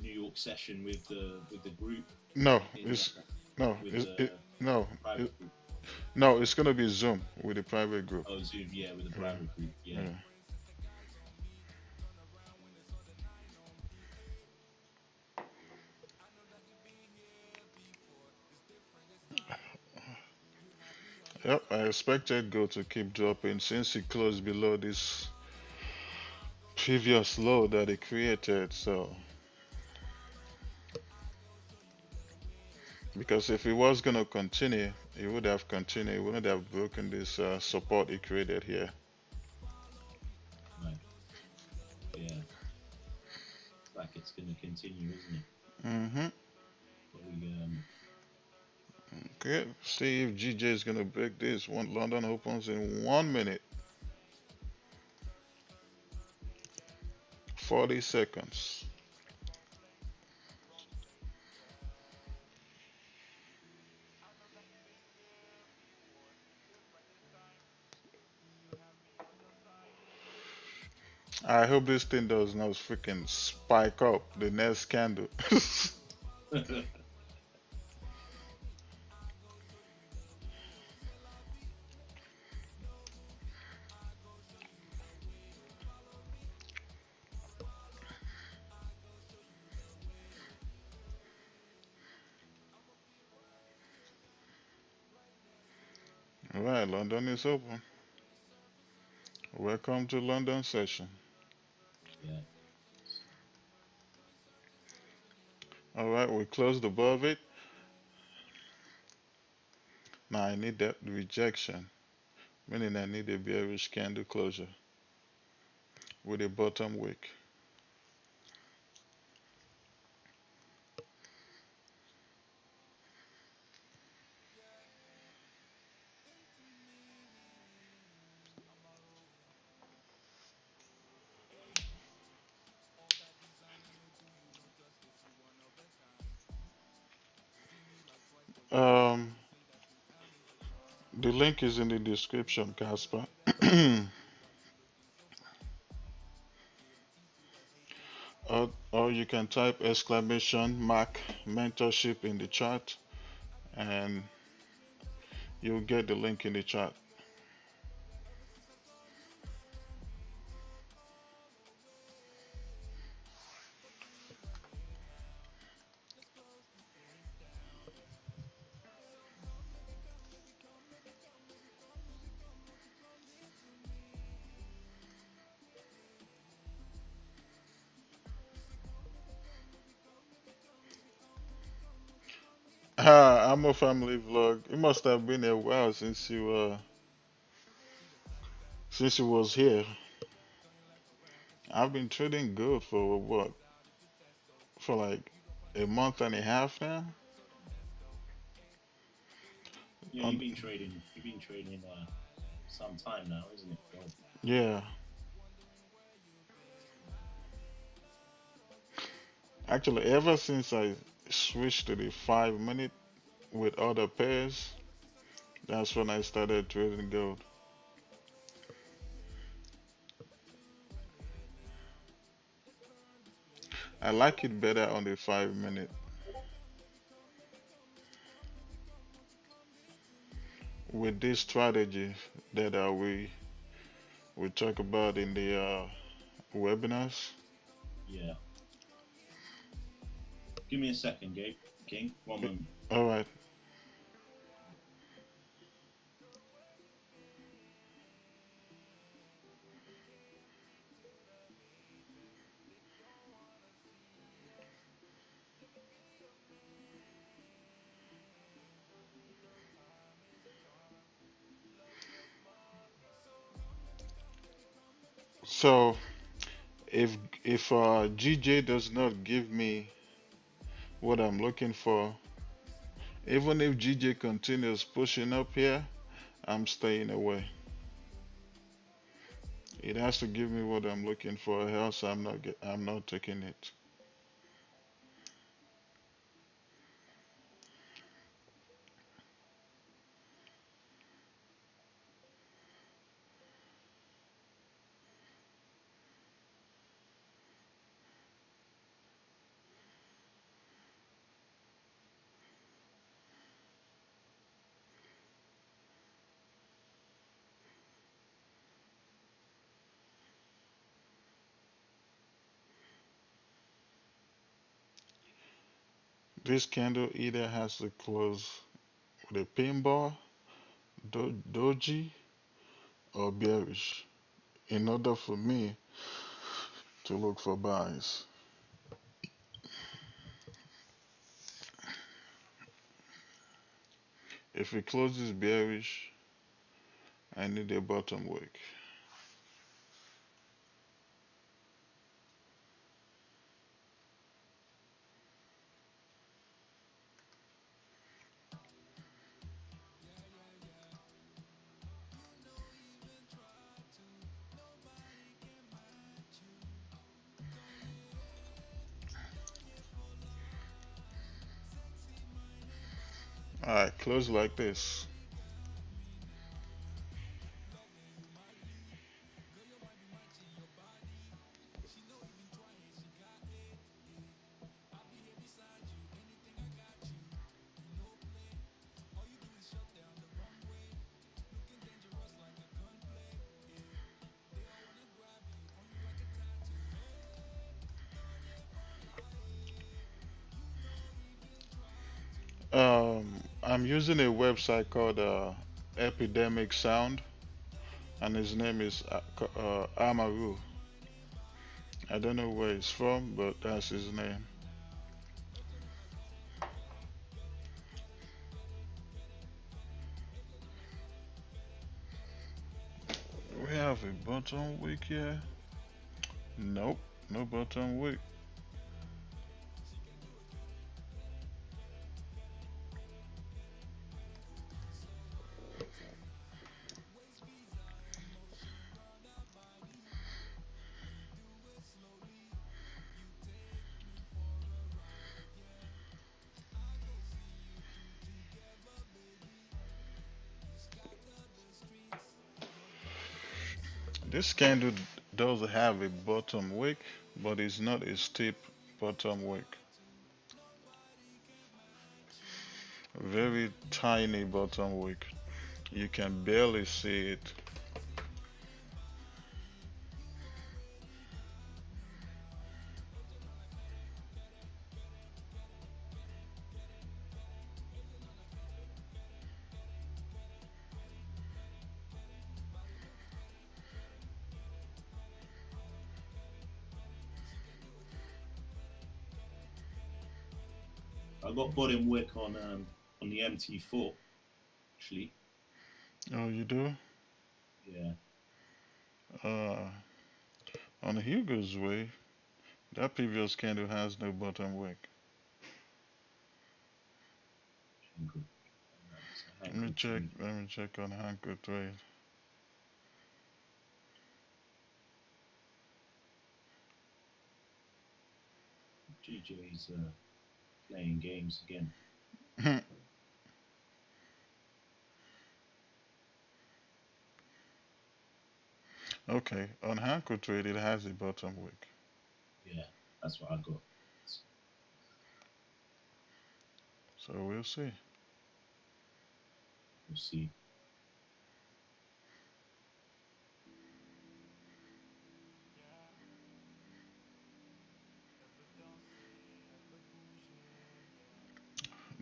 New York session with the group No, in it's no, with it's, it, the no, private group? no. It's gonna be Zoom with the private group. Oh, Zoom, yeah, with the Yeah, private group, yeah. yeah. Yep, I expected gold to keep dropping since it closed below this previous low that it created. So, because if it was gonna continue, it would have continued. It wouldn't have broken this support it created here. Right, yeah. It's like it's going to continue, isn't it? Mm-hmm. But we Okay, see if GJ is gonna break this. One London opens in 1 minute, 40 seconds. I hope this thing does not freaking spike up the next candle. Alright, London is open. Welcome to London session. yeah. Alright, we closed above it. Now I need that rejection, meaning I need a bearish candle closure with a bottom wick. Um, the link is in the description, Casper. Or you can type exclamation mark mentorship in the chat and you'll get the link in the chat. Ah, I'm a family vlog. It must have been a while since you was here. I've been trading good for what? For like a month and a half now. Yeah, On, you've been trading some time now, isn't it, Gold? yeah. Actually, ever since I switched to the 5 minute with other pairs, that's when I started trading gold. I like it better on the 5 minute. With this strategy that we talk about in the webinars. Yeah. Give me a second, Gabe. King. One moment. All right. So if GJ does not give me what I'm looking for, even if GJ continues pushing up here, I'm staying away. It has to give me what I'm looking for, else I'm not taking it. This candle either has to close with a pin bar, doji, or bearish in order for me to look for buys. If it closes bearish, I need a bottom wick. Alright, close like this. I'm using a website called Epidemic Sound, and his name is Amaru. I don't know where he's from, but that's his name. We have a bottom wick here. Nope, no bottom wick. This candle does have a bottom wick, but it's not a steep bottom wick. Very tiny bottom wick. You can barely see it. I got bottom wick on the MT4 actually. Oh, you do? Yeah. On Hugo's way, that previous candle has no bottom wick. Let me check. Let me check on Hanko trade. GJ's playing games again. Okay, on Hanko Trade it has a bottom wick. Yeah, that's what I got. So we'll see. We'll see.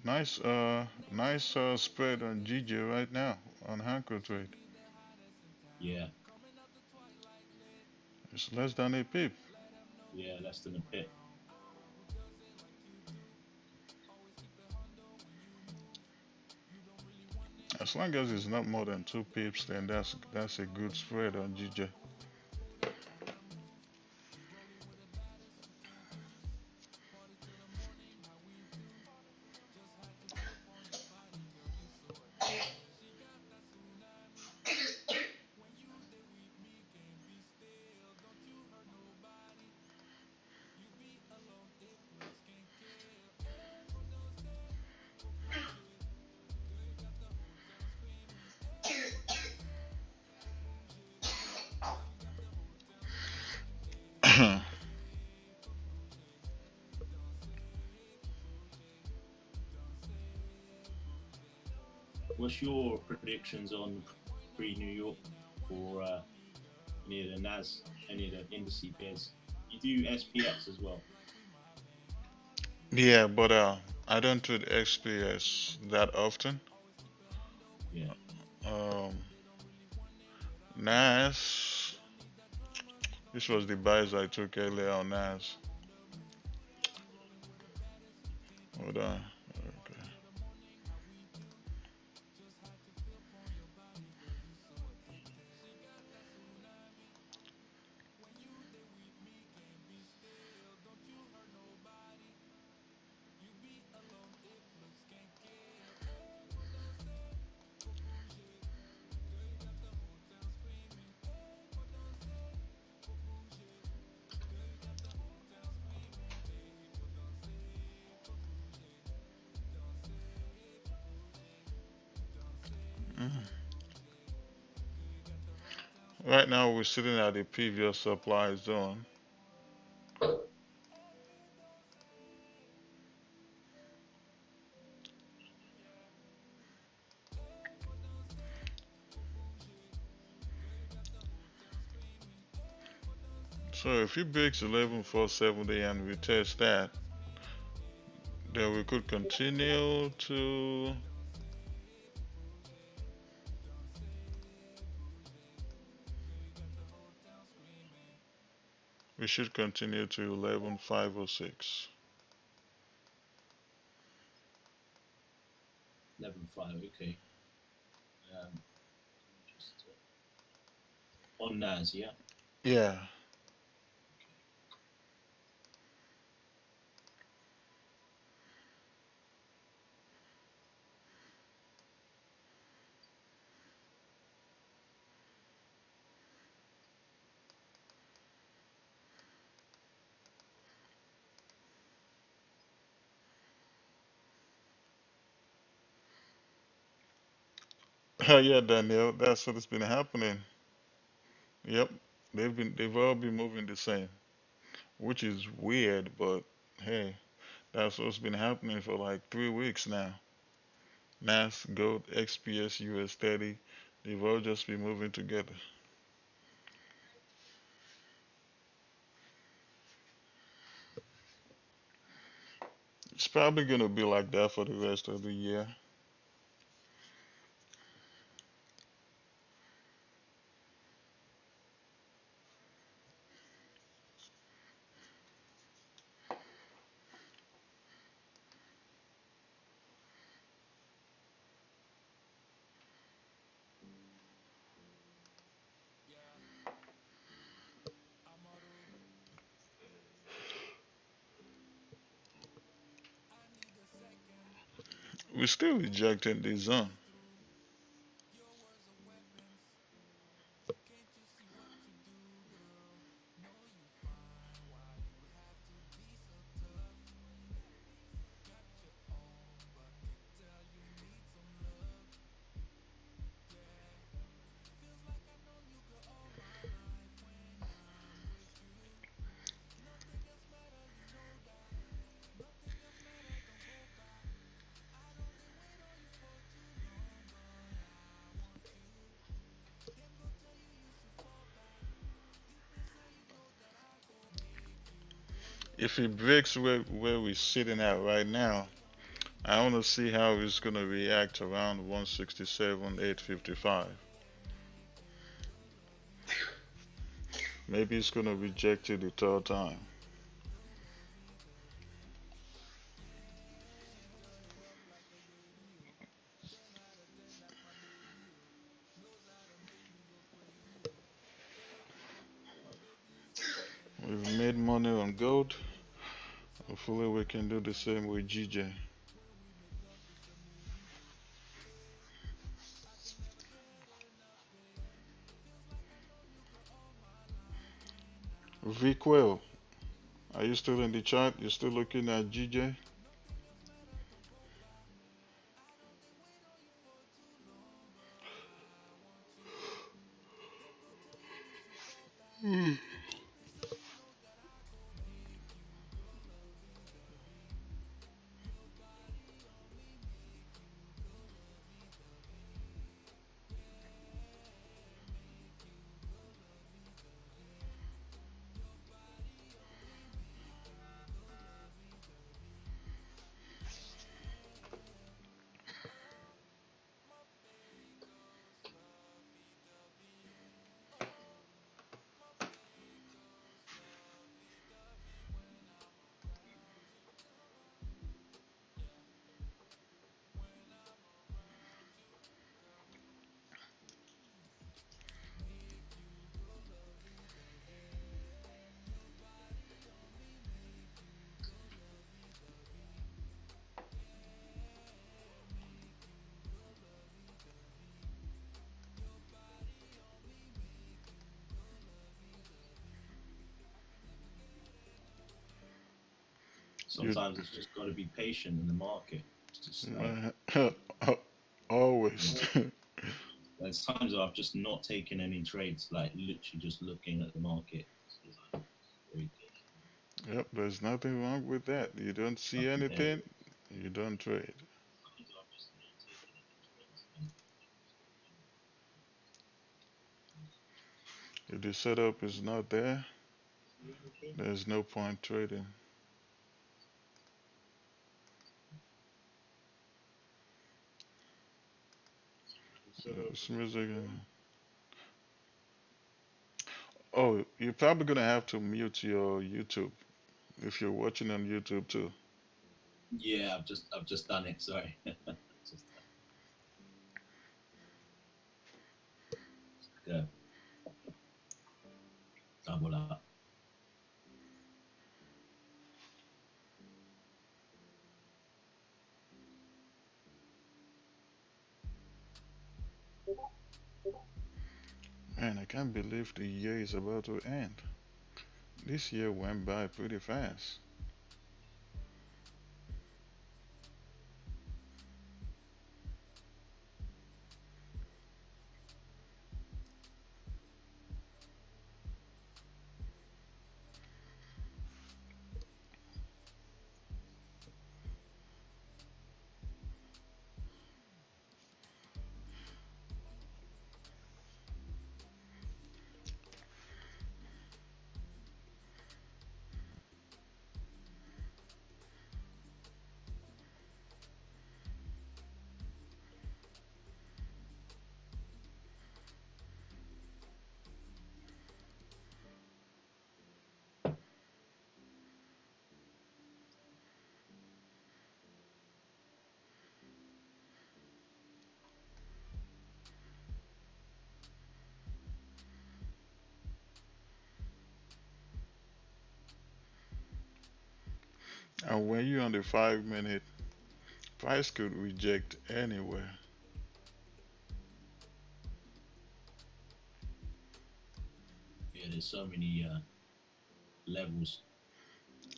Nice spread on GJ right now on Hanko Trade. Yeah, It's less than a pip. yeah, less than a pip. As long as it's not more than 2 pips, then that's a good spread on GJ. What's your predictions on pre-New York for any of the NAS, any of the indice pairs? You do SPX as well. Yeah, but I don't trade XPS that often. Yeah. Um, NAS. This was the buys I took earlier on NAS. Hold on. Okay. Mhm. Right now we're sitting at the previous supply zone. So if it breaks 11,470 and we test that, then we could continue to. We should continue to 11,506. 11.5. Okay. Just on NAS, yeah. Yeah. Yeah, Daniel, that's what has been happening. Yep, they've all been moving the same, which is weird, but hey, that's what's been happening for like 3 weeks now. NAS, Gold, XPS, US 30, they've all just been moving together. It's probably gonna be like that for the rest of the year. We're still rejecting the zone. If it breaks where we're sitting at right now, I want to see how it's gonna react around 167,855. Maybe it's gonna reject it the third time. We've made money on gold. Hopefully we can do the same with GJ. Viquel, are you still in the chat? You still looking at GJ? Sometimes it's just got to be patient in the market. It's just Always. there's times where I've just not taken any trades, like literally just looking at the market. Yep, there's nothing wrong with that. You don't see anything, you don't trade. If the setup is not there, there's no point trading. It's music. Oh, you're probably gonna have to mute your YouTube if you're watching on YouTube too. Yeah, I've just done it. Sorry. Just go. Double up. Man, I can't believe the year is about to end. This year went by pretty fast. And when you're on the 5 minute, price could reject anywhere. Yeah, there's so many levels,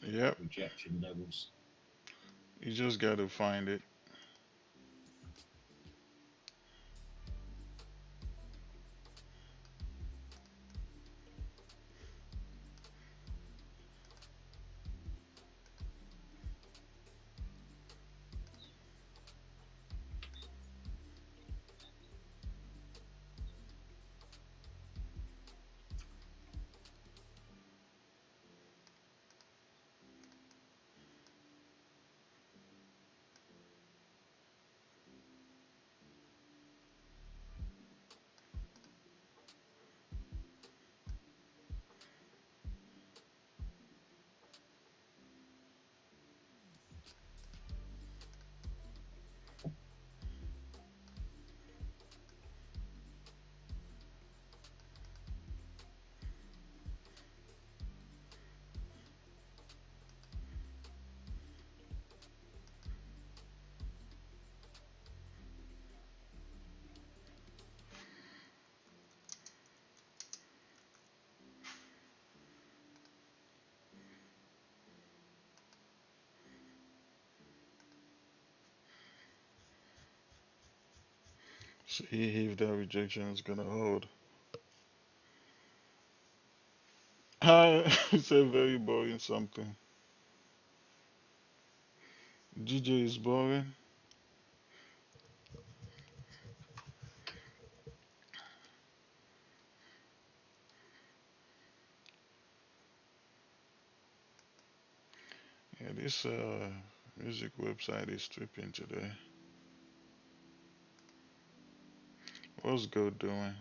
Yep, rejection levels. you just gotta find it. See if that rejection is gonna hold. Hi, it's a very boring something. DJ is boring. Yeah, this music website is tripping today. What's good doing?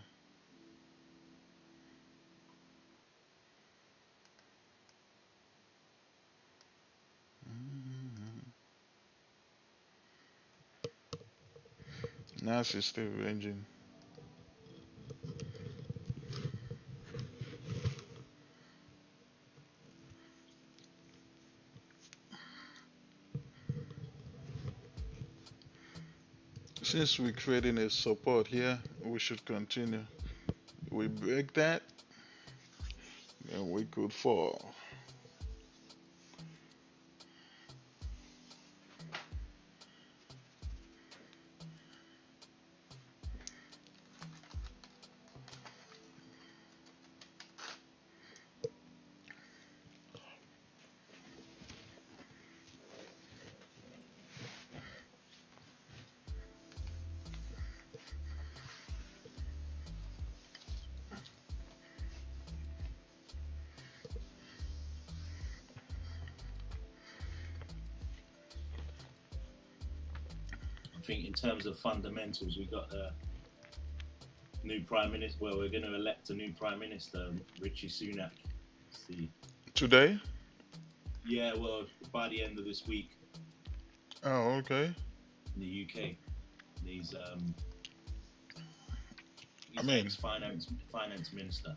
Mhm. Nas is still ranging. Since we're creating a support here, we should continue. We break that, then we could fall. I think in terms of fundamentals, we got a new prime minister. Well, we're going to elect a new prime minister, Richie Sunak. See, Today? yeah, well, by the end of this week Oh, okay. in the UK, and he's I mean, ex-finance minister.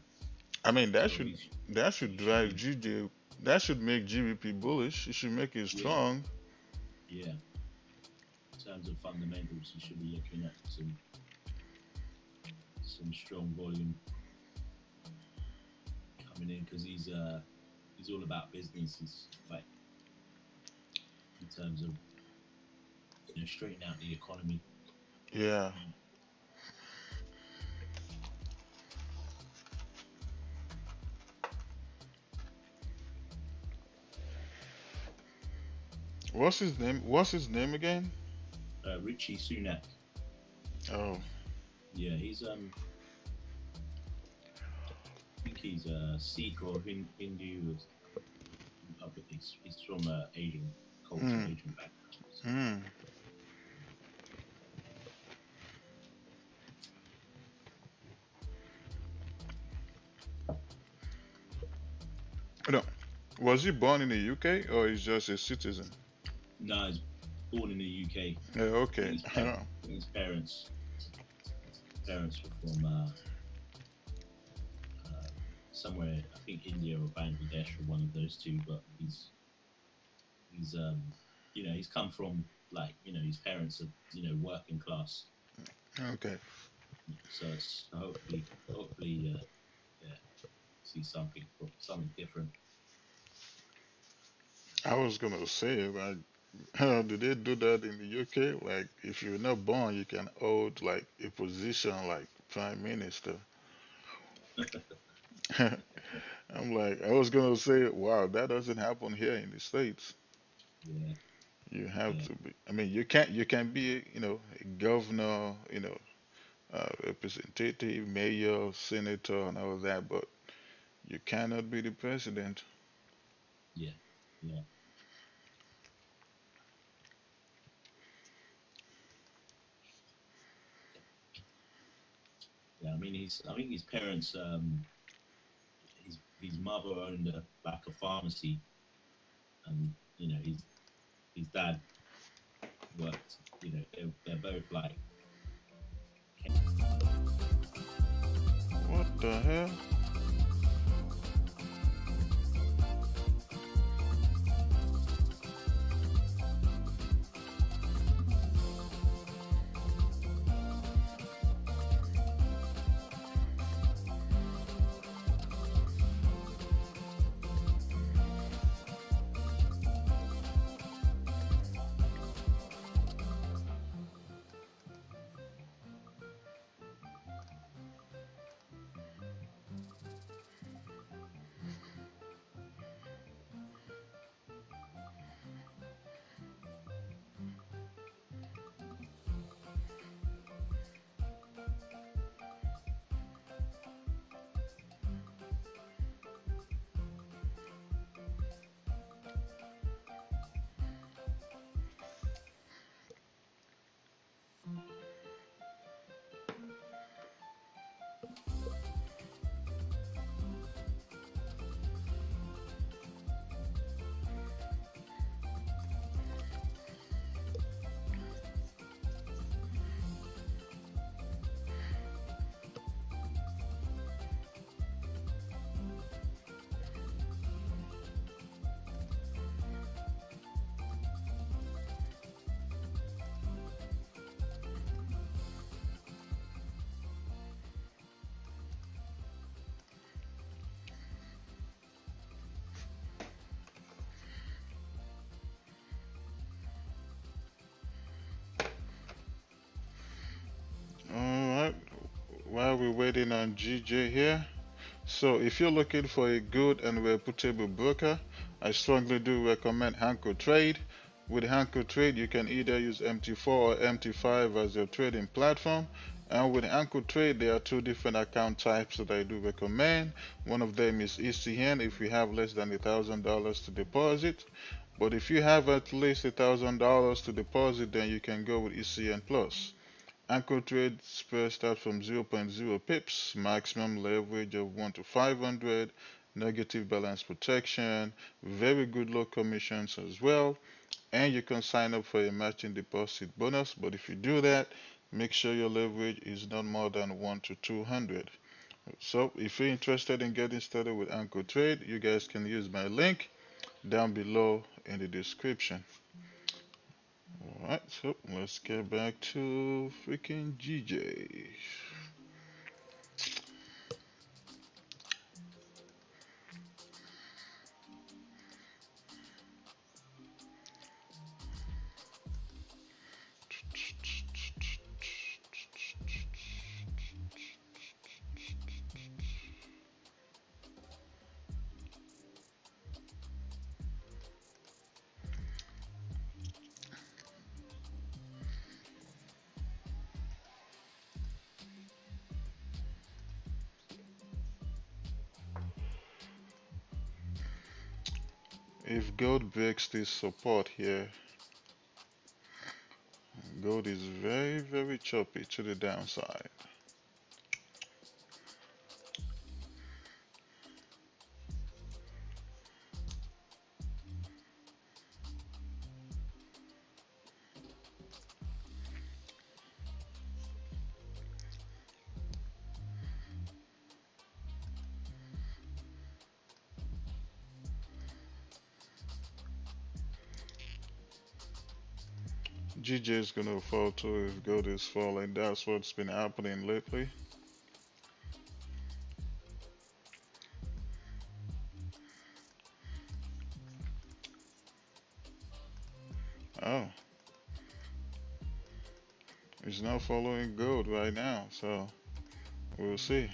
I mean So that should drive GJ. That should make GBP bullish. It should make it strong. yeah. In terms of fundamentals, you should be looking at some strong volume coming in because he's all about business. He's like in terms of straightening out the economy. Yeah. What's his name? What's his name again? Richie Sunak. Oh, Yeah, he's I think he's Sikh or Hindu. He's from Asian culture, Asian background. So. hmm. No. Was he born in the UK or is just a citizen? No, he's born in the UK. Yeah, okay. His parents were from somewhere, I think India or Bangladesh or one of those two. But he's he's come from his parents are working class. Okay. So it's hopefully yeah, see something different. I was gonna say, like, do they do that in the UK? Like, if you're not born, you can hold like a position like prime minister. I'm like, I was gonna say, wow, that doesn't happen here in the States. Yeah, You have yeah, to be. I mean, you can be, a governor, representative, mayor, senator, and all that, but you cannot be the president. yeah, yeah. Yeah, I mean, I think his parents, his mother owned a pharmacy, and his dad worked. They're both like. What the hell? Alright, while we're waiting on GJ here, so if you're looking for a good and reputable broker, I strongly do recommend Hanko Trade. With Hanko Trade, you can either use MT4 or MT5 as your trading platform. And with Hanko Trade, there are two different account types that I do recommend. One of them is ECN if you have less than $1,000 to deposit. But if you have at least $1,000 to deposit, then you can go with ECN Plus. Anchor trade spread starts from zero point 0.0 pips, maximum leverage of 1 to 500, negative balance protection, very good low commissions as well, and you can sign up for a matching deposit bonus. But if you do that, make sure your leverage is not more than 1 to 200. So if you're interested in getting started with Anchor Trade, you guys can use my link down below in the description. Alright, so let's get back to freaking GJ. If gold breaks this support here, gold is very, very choppy to the downside. GJ is gonna fall too if gold is falling. That's what's been happening lately. Oh, it's not following gold right now, so we'll see.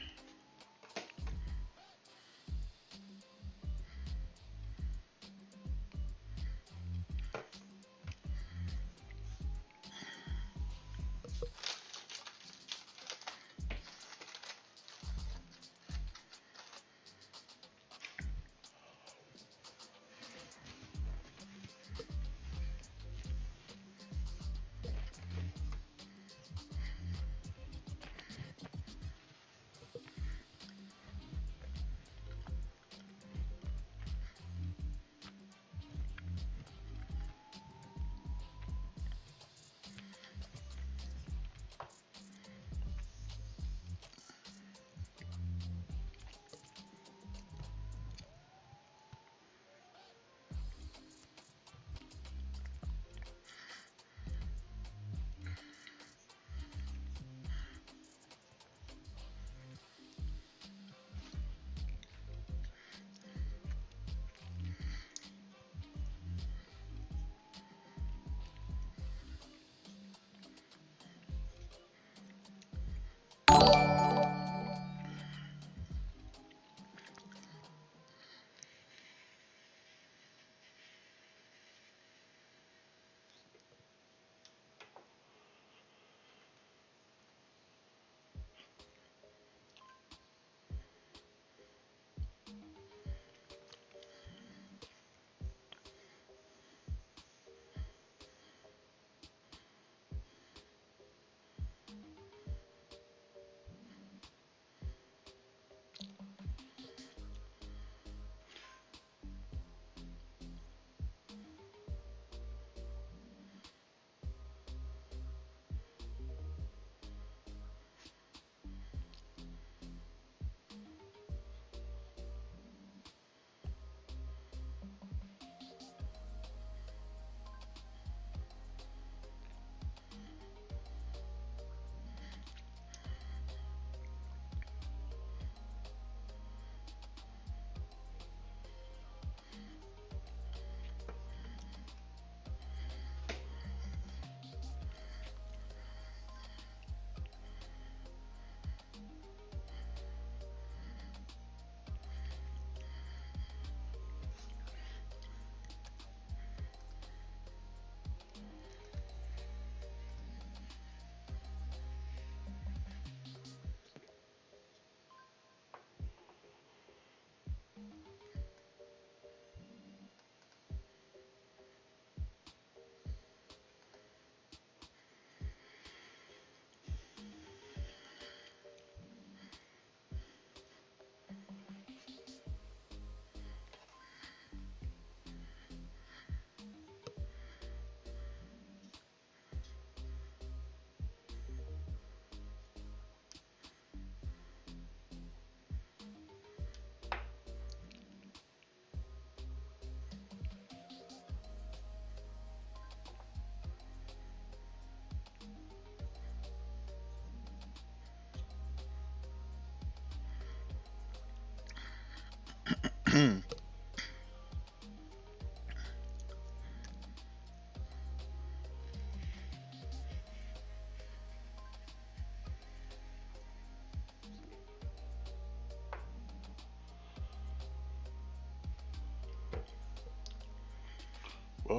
Well,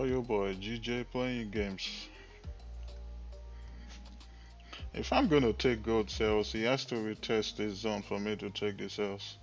your boy GJ playing games. If I'm gonna take gold sales, he has to retest this zone for me to take the sales.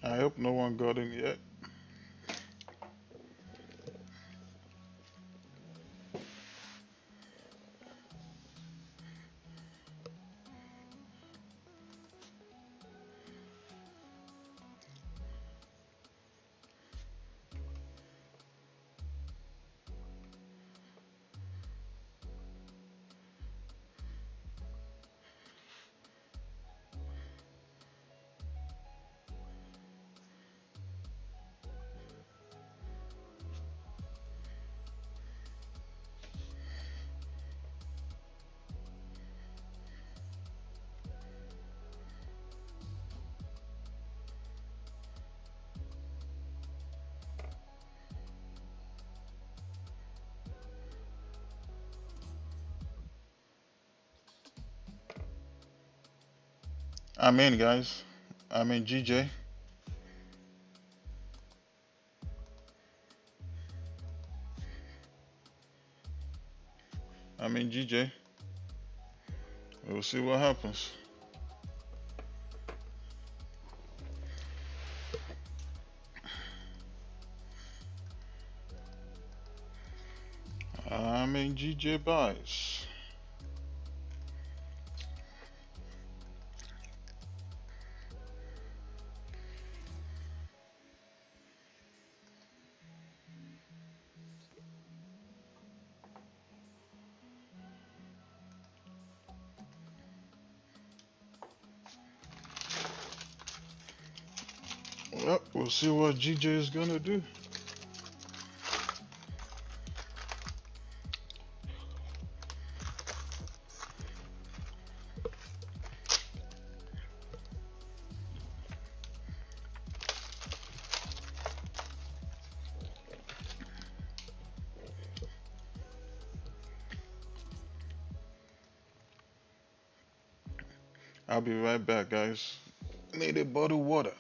I hope no one got in yet. I'm in, guys. I'm in, GJ. I'm in, GJ. We'll see what happens. I'm in, GJ buys. Well, we'll see what GJ is gonna do. I'll be right back, guys. Need a bottle of water.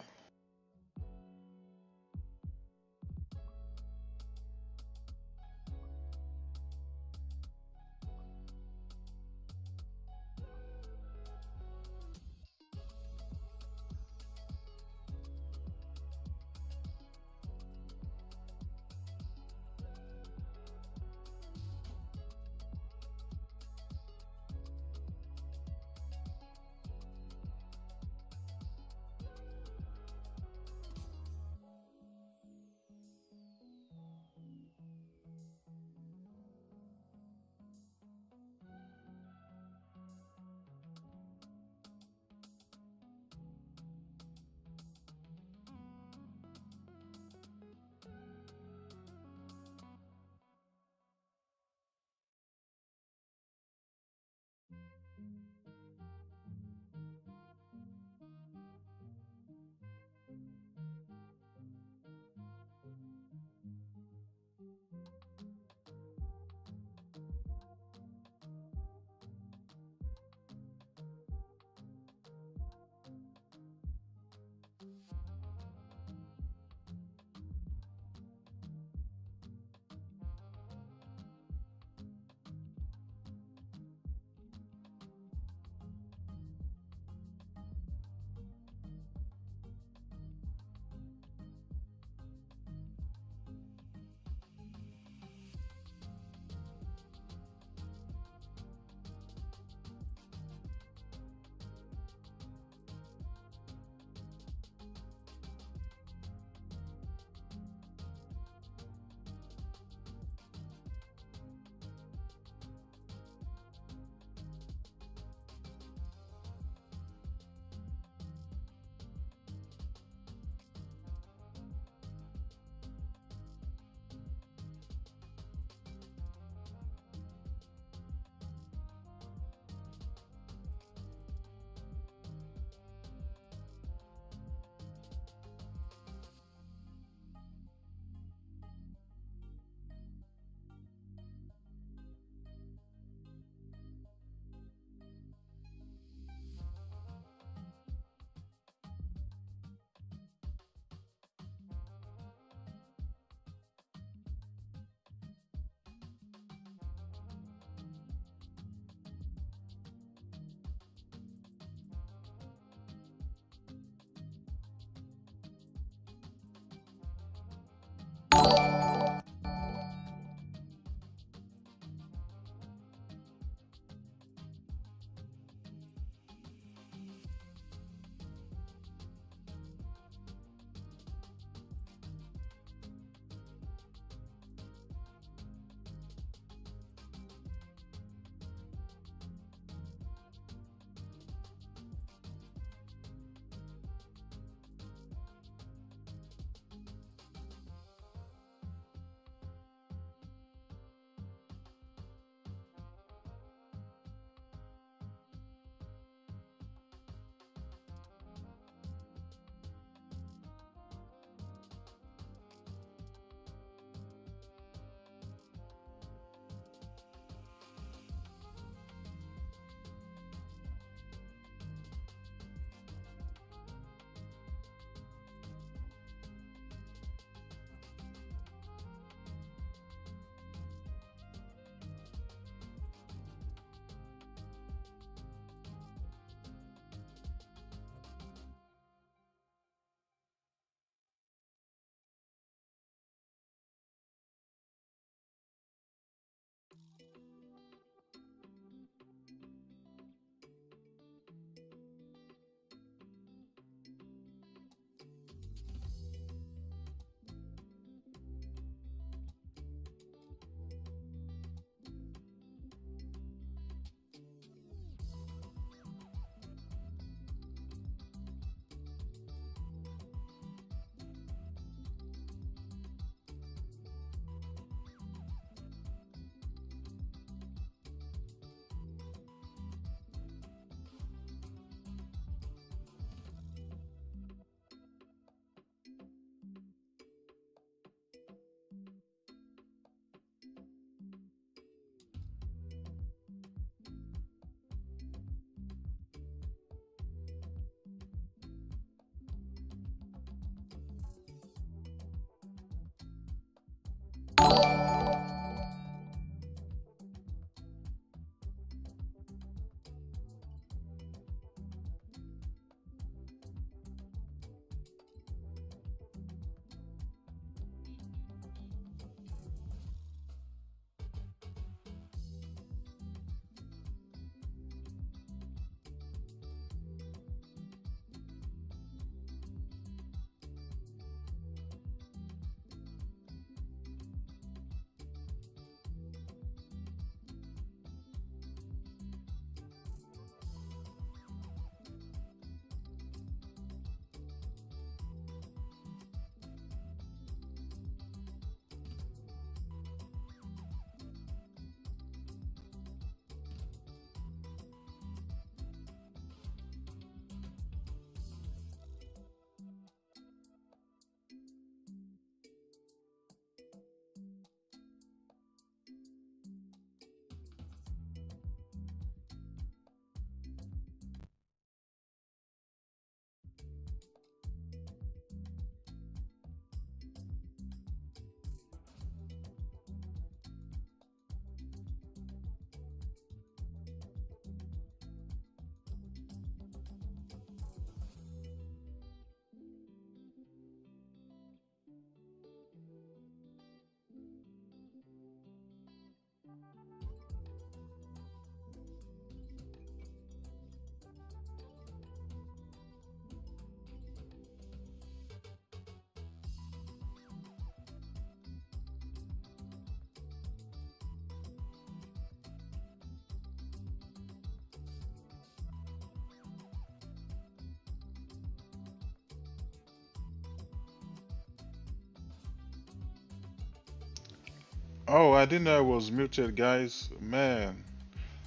Oh, I didn't know I was muted, guys. Man.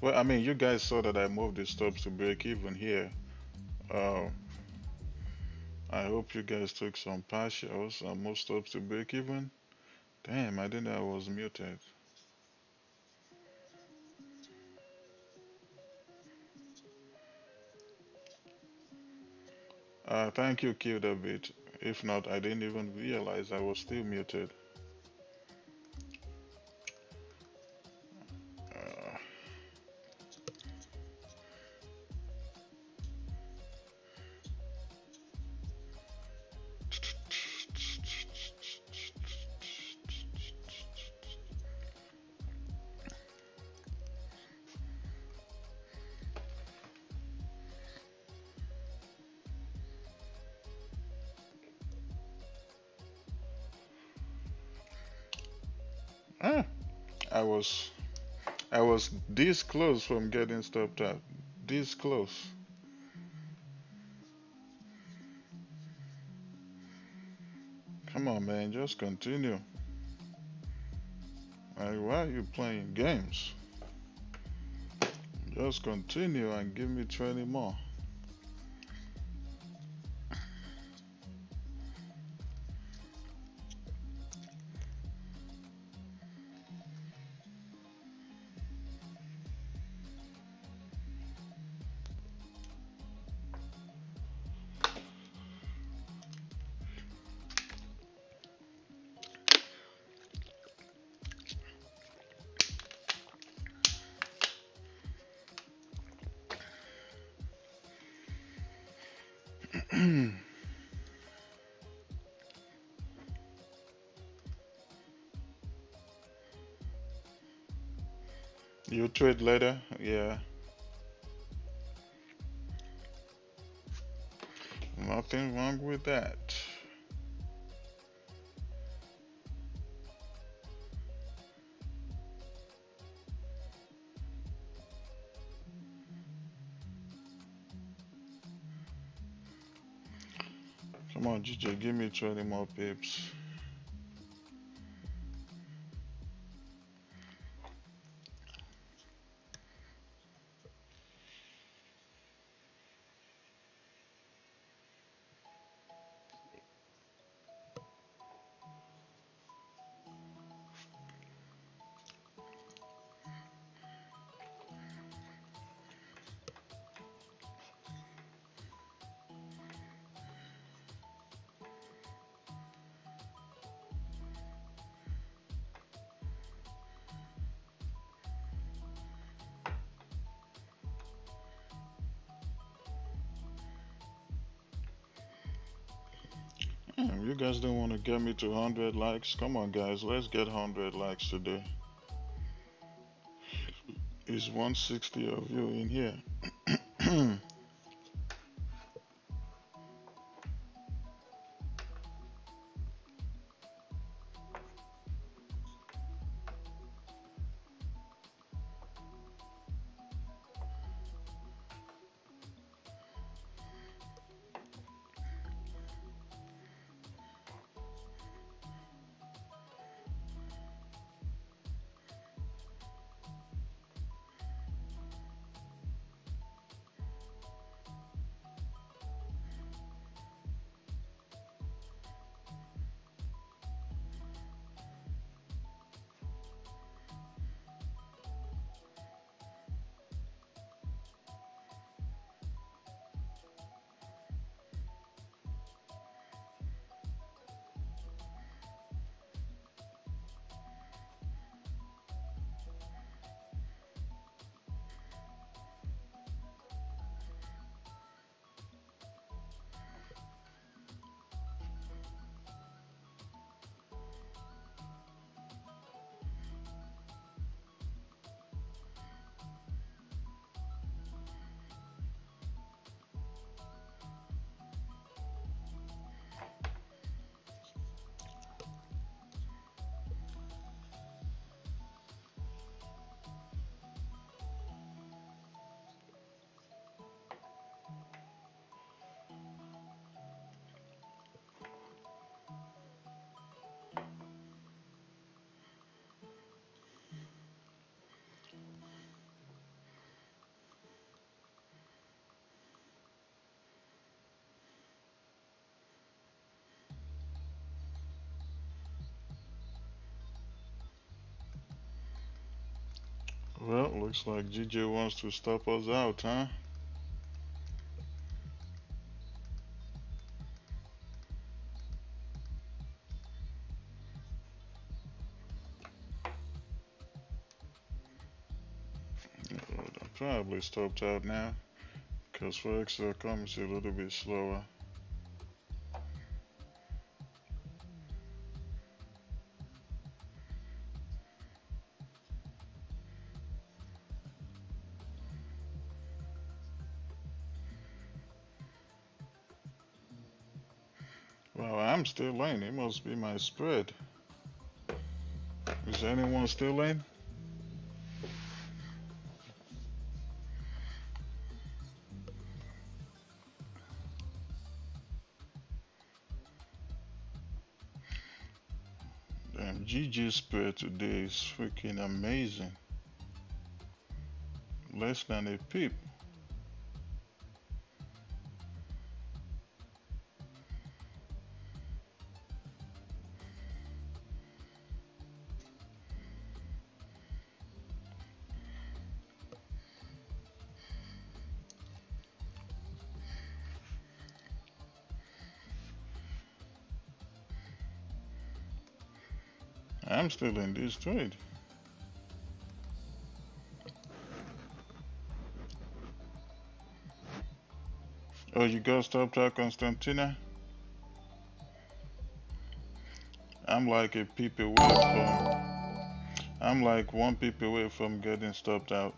Well, I mean, you guys saw that I moved the stops to break even here. Uh, I hope you guys took some partials and moved stops to break even. Damn, I didn't know I was muted. Thank you, Gbpjpy. If not, I didn't even realize I was still muted. Uh, ah, I was I was this close from getting stopped out. This close. Come on, man, just continue. Like, why are you playing games? Just continue and give me 20 more. You trade later? Yeah. Nothing wrong with that. Come on, GJ, give me 20 more pips. You guys don't want to get me to 100 likes? Come on, guys, let's get 100 likes today. Is 160 of you in here? Well, looks like GJ wants to stop us out, huh? I probably stopped out now because Forex.com is a little bit slower. Well, I'm still in. It must be my spread. Is anyone still in? Damn, GG spread today is freaking amazing. Less than a pip. I'm still in this trade. Oh, you got stopped out, Constantina? I'm like a pip away I'm like one pip away from getting stopped out.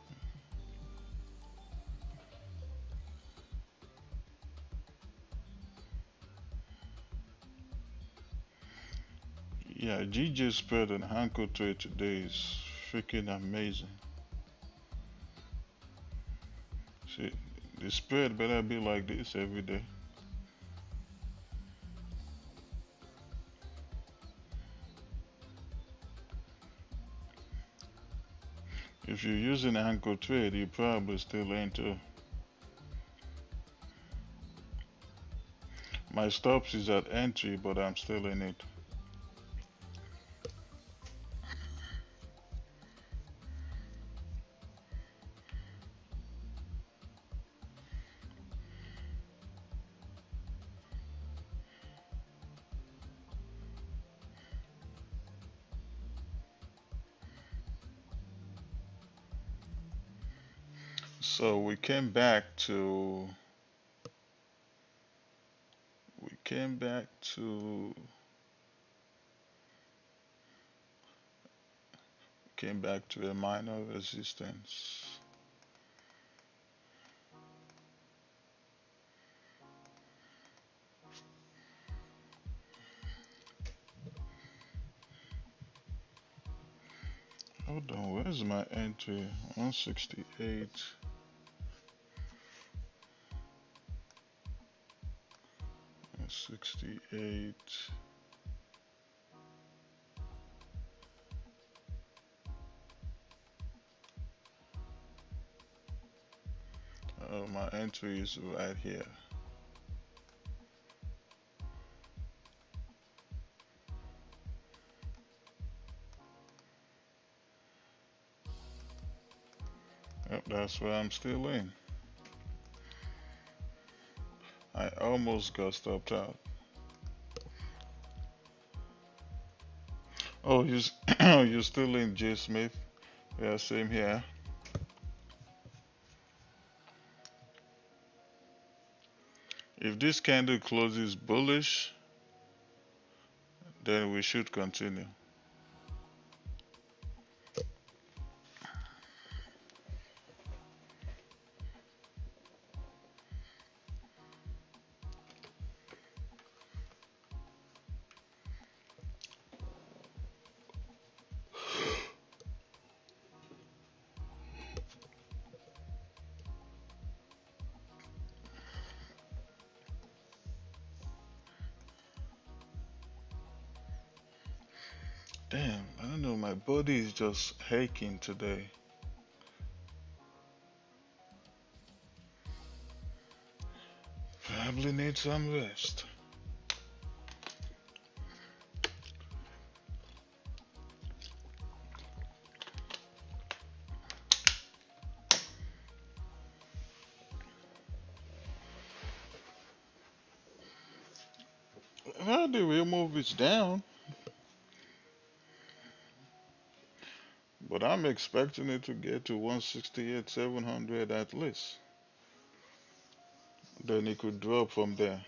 Yeah, GG spread and Hanko trade today is freaking amazing. See, the spread better be like this every day. If you're using Hanko trade, you probably still in too. My stops is at entry, but I'm still in it. So we came back to a minor resistance. Hold on, where's my entry? 168. Oh, my entry is right here. Yep, that's where I'm still in. I almost got stopped out. Oh, you're still in, J Smith? Yeah, same here. If this candle closes bullish, then we should continue. Damn, I don't know, my body is just aching today. Probably need some rest. Yeah, the real move is down, but I'm expecting it to get to 168, 700 at least. Then it could drop from there.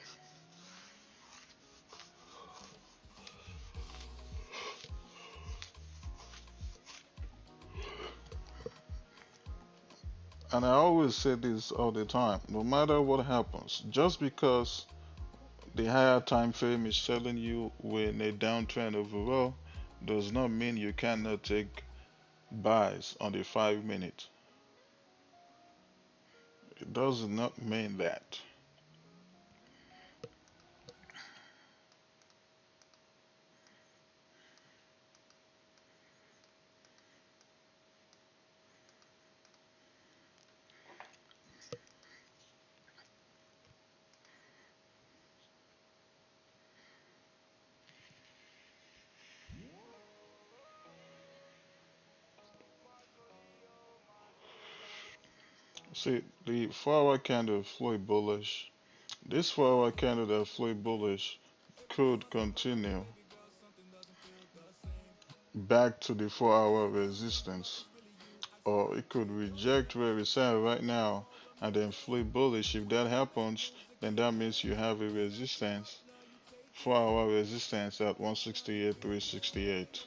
And I always say this all the time, no matter what happens, just because the higher time frame is telling you we're in a downtrend overall, does not mean you cannot take buys on the 5 minute. It does not mean that. See, the 4 hour candle flew bullish. This 4 hour candle that flew bullish could continue back to the 4 hour resistance, or it could reject where it's at right now and then flip bullish. If that happens, then that means you have a resistance, 4 hour resistance at 168, 368.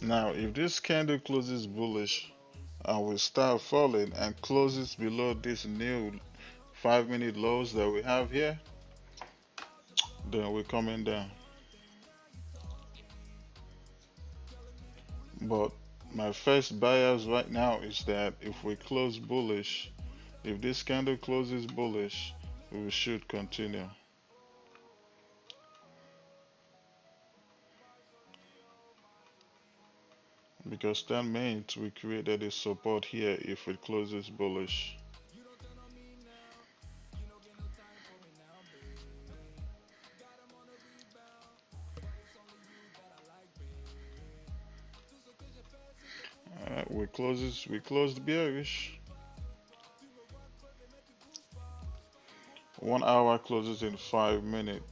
Now, if this candle closes bullish and we start falling and closes below this new 5 minute lows that we have here, then we're coming down. But my first bias right now is that if we close bullish, if this candle closes bullish, we should continue. Because that means we created a support here if it closes bullish. Alright, we closed bearish. 1 hour closes in 5 minutes.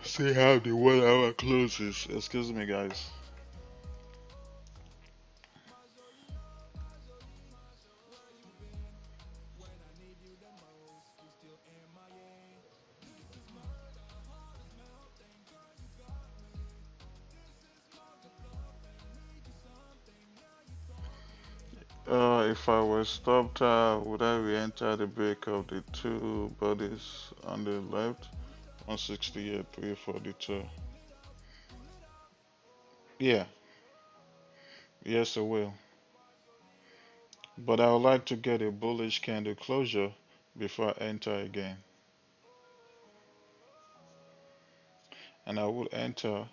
See how the 1 hour closes. Excuse me, guys. If I were stopped, would I re-enter the break of the two bodies on the left? 168, 342. Yeah, yes, I will. But I would like to get a bullish candle closure before I enter again. And I would enter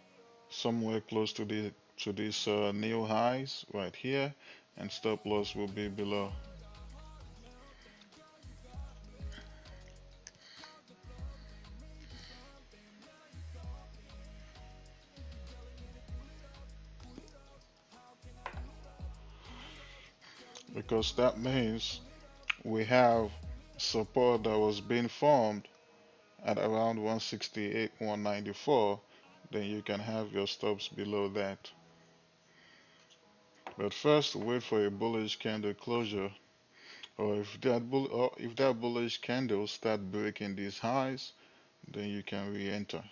somewhere close to these new highs right here, and stop loss will be below. Because that means we have support that was being formed at around 168, 194, then you can have your stops below that. But first, wait for a bullish candle closure, or if that bullish candle start breaking these highs, then you can re-enter.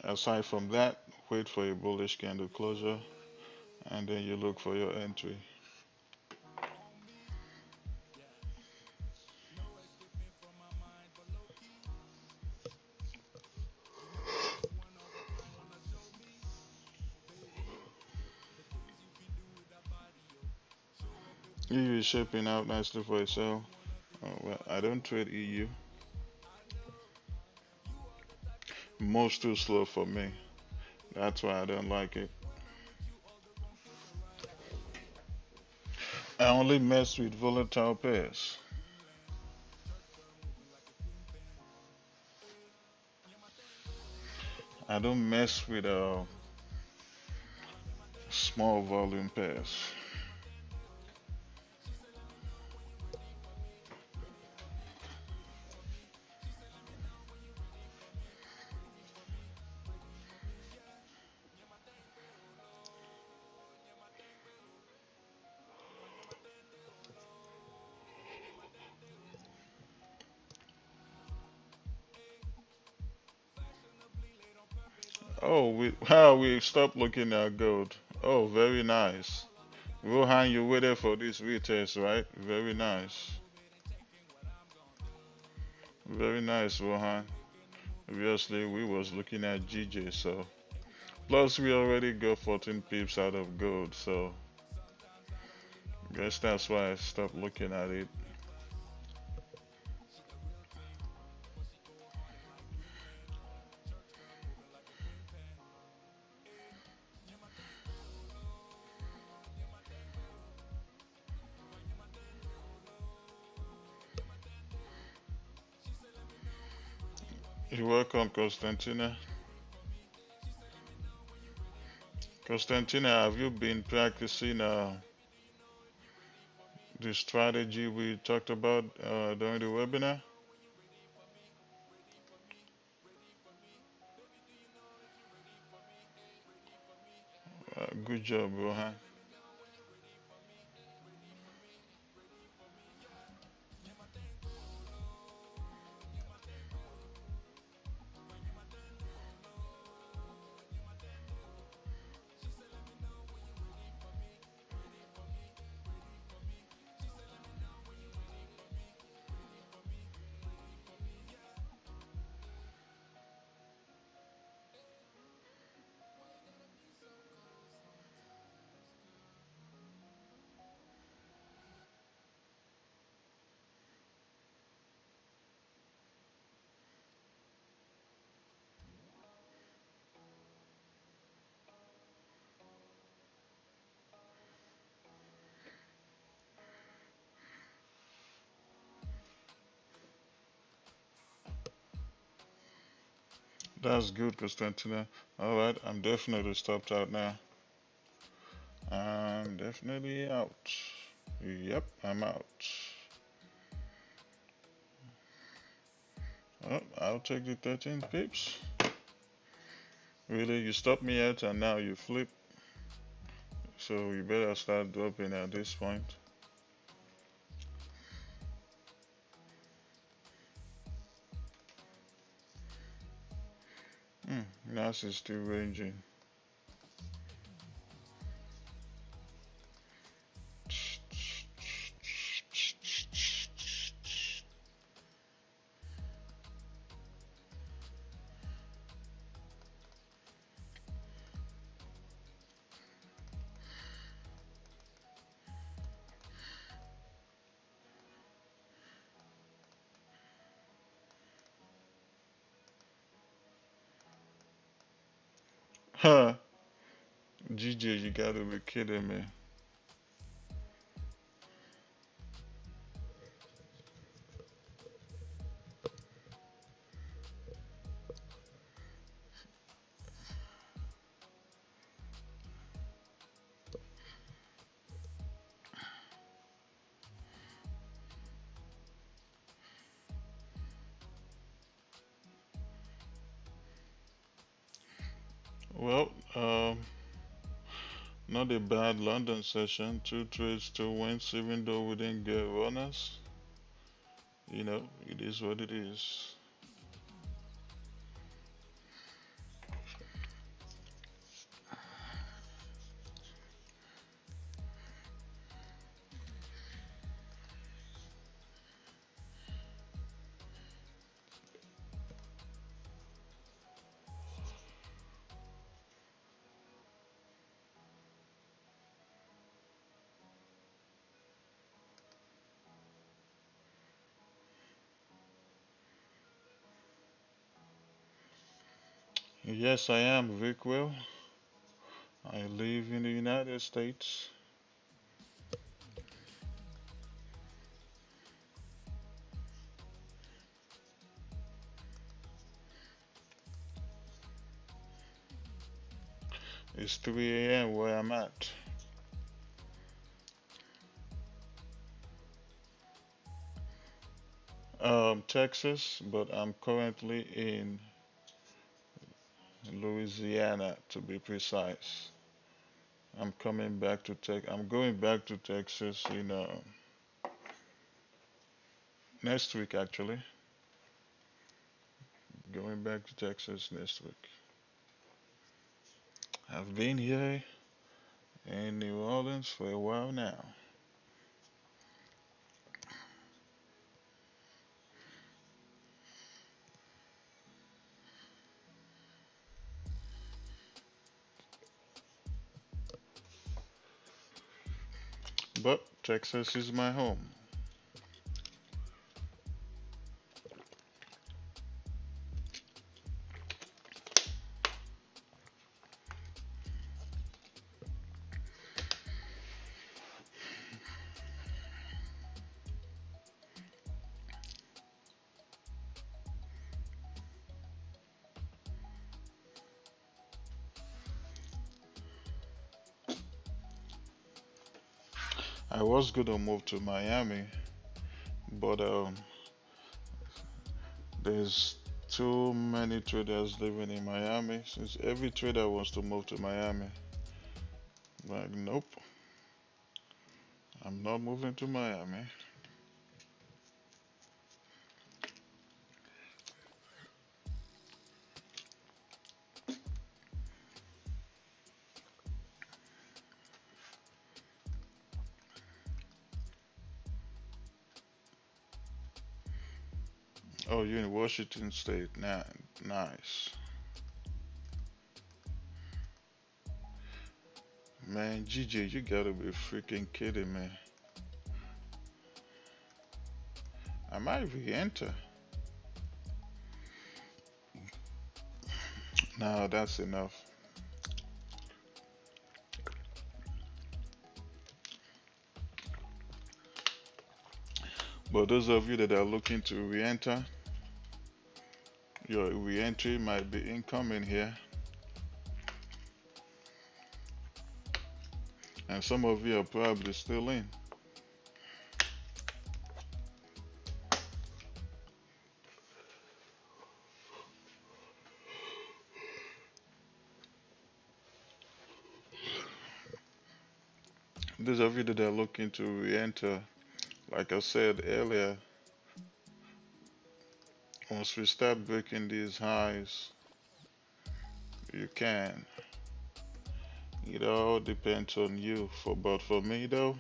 Aside from that, wait for a bullish candle closure, and then you look for your entry. EU is shaping out nicely for itself. Oh, well, I don't trade EU. Moves too slow for me. That's why I don't like it. I only mess with volatile pairs. I don't mess with small volume pairs. Oh, we stopped looking at gold. Oh, very nice. Rohan, you waited for this retest, right? Very nice. Very nice, Rohan. Obviously, we was looking at GJ, so plus we already got 14 pips out of gold, so guess that's why I stopped looking at it. You're welcome, Constantina. Constantina, have you been practicing the strategy we talked about during the webinar? Good job, Rohan. That's good, Constantina. All right, I'm definitely stopped out now. I'm definitely out. Yep, I'm out. Oh, I'll take the 13 pips. Really, you stopped me at and now you flip. So you better start dropping at this point. Nas is still ranging. Huh. GJ, you gotta be kidding me. Well, not a bad London session. 2 trades, 2 wins, even though we didn't get runners. You know, it is what it is. Yes, I am Vic Will. I live in the United States. It's 3 a.m. where I'm at. Texas, but I'm currently in Louisiana to be precise. I'm going back to Texas in next week actually. Going back to Texas next week. I've been here in New Orleans for a while now. But Texas is my home. I was gonna move to Miami, but there's too many traders living in Miami. Since every trader wants to move to Miami, like nope, I'm not moving to Miami. Oh, you're in Washington State. Nah, nice. Man, GJ, you gotta be freaking kidding me. I might re-enter. No, that's enough. But those of you that are looking to re-enter, your re-entry might be incoming here. And some of you are probably still in. Those of you that are looking to re-enter, like I said earlier, once we start breaking these highs, you can. It all depends on you. But for me though,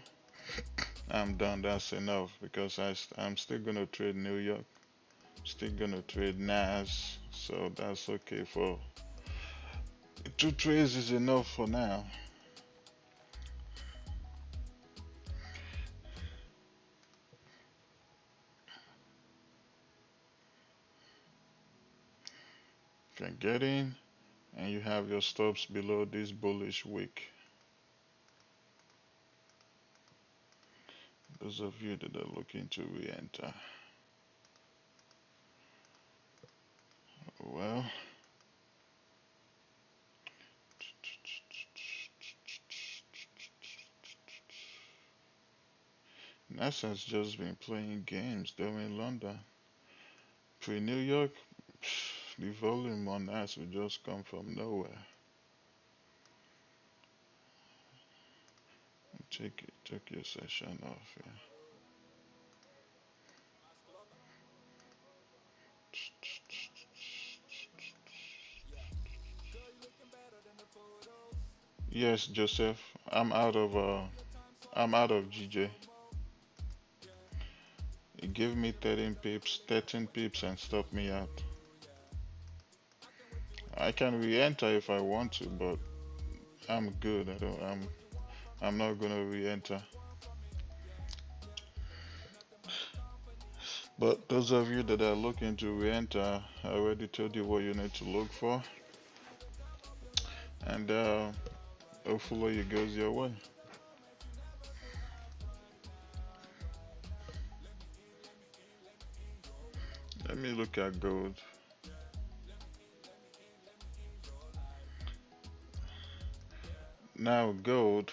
I'm done. That's enough because I'm still gonna trade New York, still gonna trade Nas, so that's okay for 2 trades is enough for now. Can get in, and you have your stops below this bullish wick. Those of you that are looking to re-enter, well, NASA's just been playing games during London. Pre-New York, the volume on that will just come from nowhere. Take your session off here. Yes, Joseph. I'm out of GJ. It gave me 13 pips and stopped me out. I can re-enter if I want to, but I'm good. I'm not gonna re-enter. But those of you that are looking to re-enter, I already told you what you need to look for, and hopefully it goes your way. Let me look at gold. Now gold,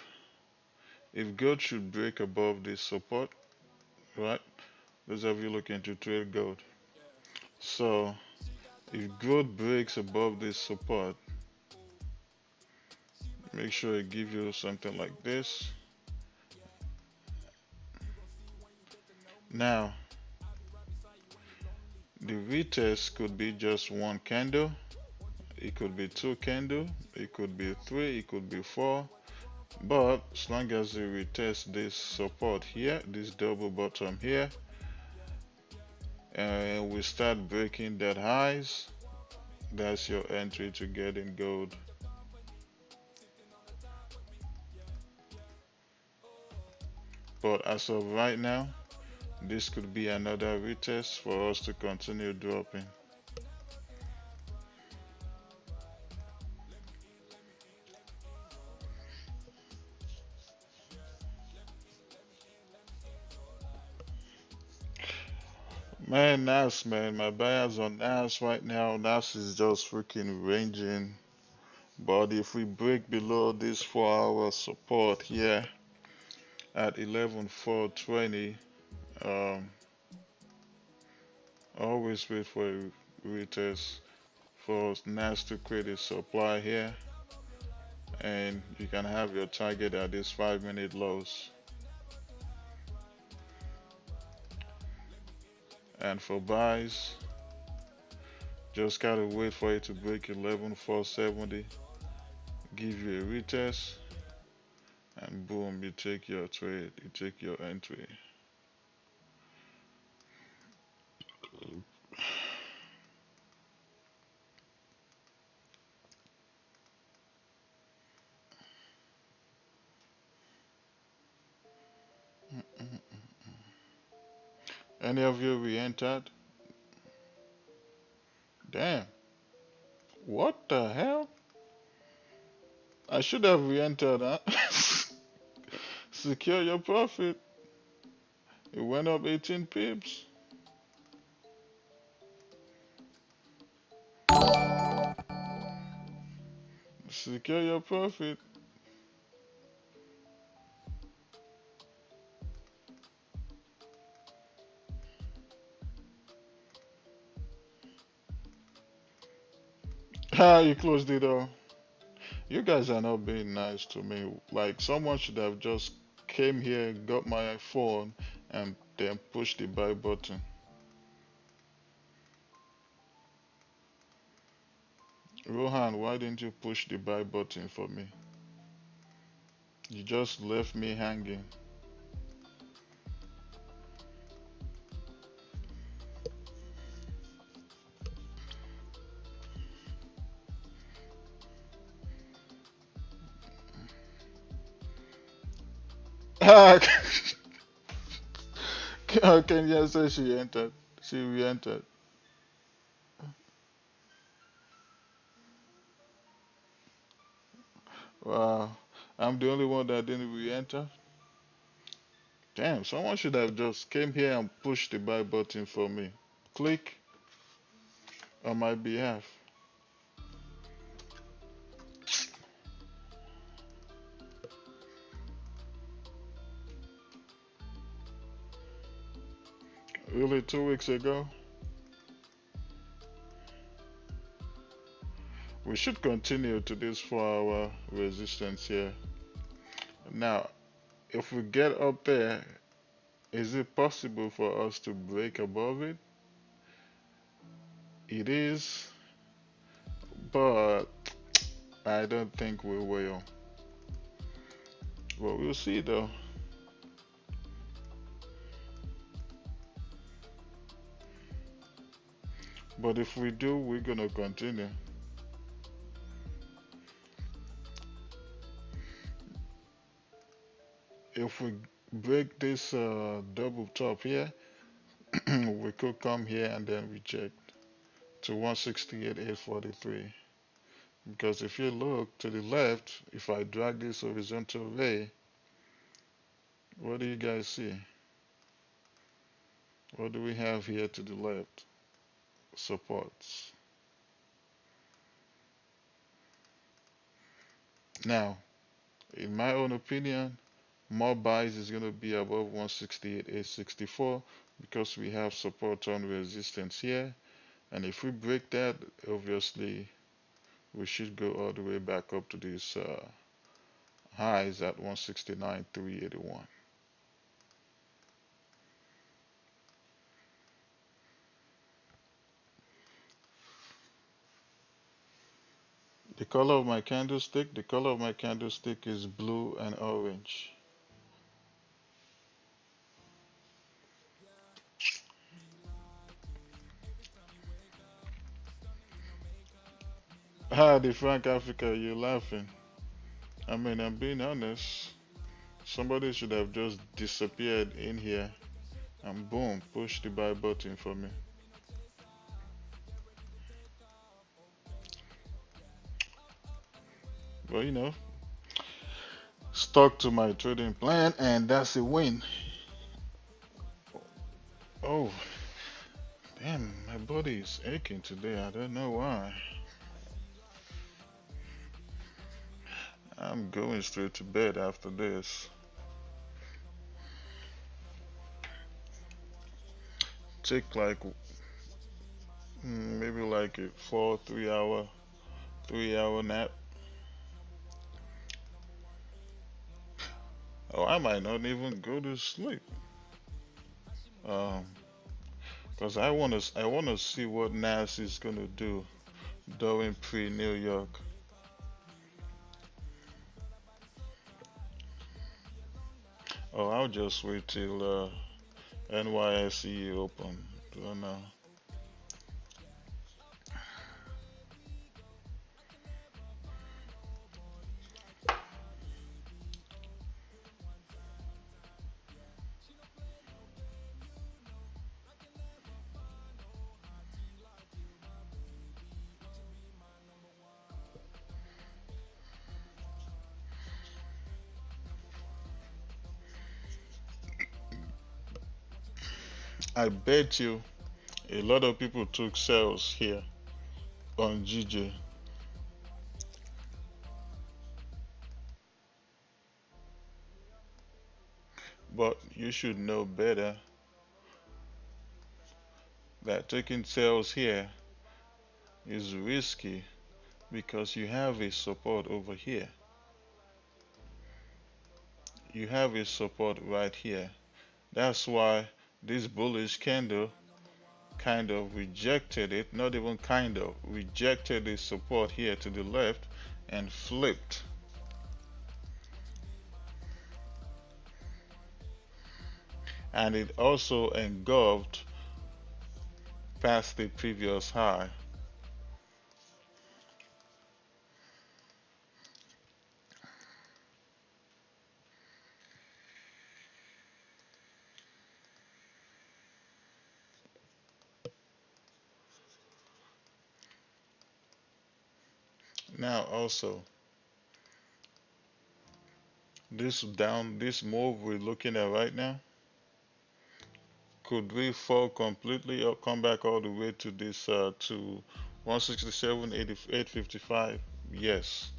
if gold should break above this support, right? Those of you looking to trade gold. So if gold breaks above this support, make sure it gives you something like this. Now the retest could be just one candle, it could be two candle, it could be three, it could be four. But as long as you retest this support here, this double bottom here, and we start breaking that highs, that's your entry to get in gold. But as of right now, this could be another retest for us to continue dropping. Man, NAS, man, my buyers on NAS right now. NAS is just freaking ranging. But if we break below this 4-hour support here at 11,420, um, always wait for a retest for NAS to create a supply here, and you can have your target at these 5-minute lows. And for buys, just gotta wait for it to break 11,470, give you a retest, and boom, you take your trade, you take your entry. Any of you re-entered? Damn, what the hell? I should have re-entered, huh? Secure your profit. It went up 18 pips. Secure your profit. Ah, you closed it all. You guys are not being nice to me. Like someone should have just came here, got my phone, and then pushed the buy button. Rohan, why didn't you push the buy button for me? You just left me hanging. Ah, Kenya says she entered. She re-entered. Wow. I'm the only one that didn't re-enter. Damn, someone should have just came here and pushed the buy button for me. Click on my behalf. Really, 2 weeks ago? We should continue to this 4-hour resistance here. Now, if we get up there, is it possible for us to break above it? It is, but I don't think we will. But we'll see though. But if we do, we're gonna continue. If we break this double top here, we could come here and then reject to 168,843. Because if you look to the left, if I drag this horizontal ray, what do you guys see? What do we have here to the left? Supports. Now, In my own opinion, more buys is going to be above 168.864 because we have support on resistance here. And if we break that, obviously we should go all the way back up to these highs at 169.381. The color of my candlestick, is blue and orange. Ah, the Frank Africa, you're laughing. I mean, I'm being honest. Somebody should have just disappeared in here and boom, push the buy button for me. But stuck to my trading plan and that's a win. Oh, damn, my body is aching today. I don't know why. I'm going straight to bed after this. Take like maybe like a 3 hour nap. Oh, I might not even go to sleep. Um, cause I wanna see what Nas is gonna do during pre-New York. Oh, I'll just wait till NYSE open. Don't know. I bet you a lot of people took sales here on GJ. But you should know better that taking sales here is risky because you have a support over here. You have a support right here. That's why this bullish candle kind of rejected it, not even kind of, rejected the support here to the left and flipped. And it also engulfed past the previous high. Now also, this move we're looking at right now, could we fall completely or come back all the way to this to 167.855? Yes.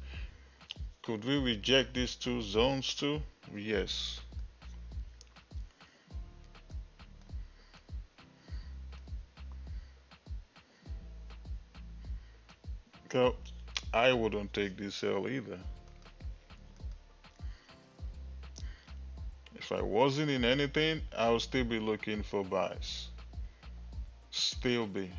Could we reject these two zones too? Yes. So I wouldn't take this sell either. If I wasn't in anything, I would still be looking for buys. Still be.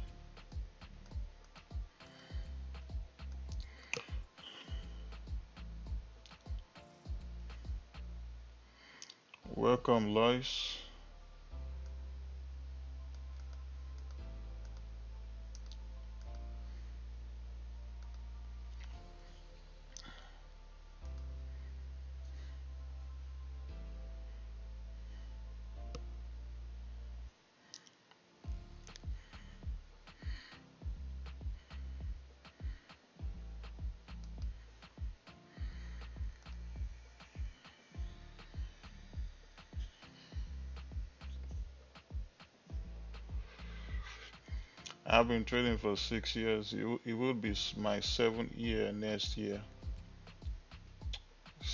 Welcome, Lois. I've been trading for 6 years. It will be my 7th year next year.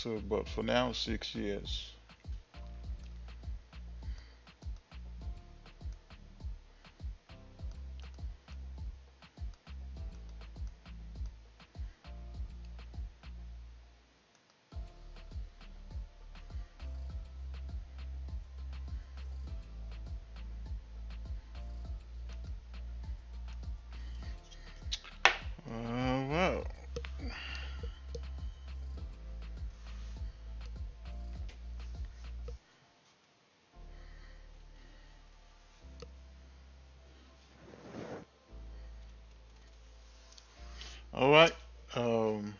So, but for now, 6 years. Well. All right. Um,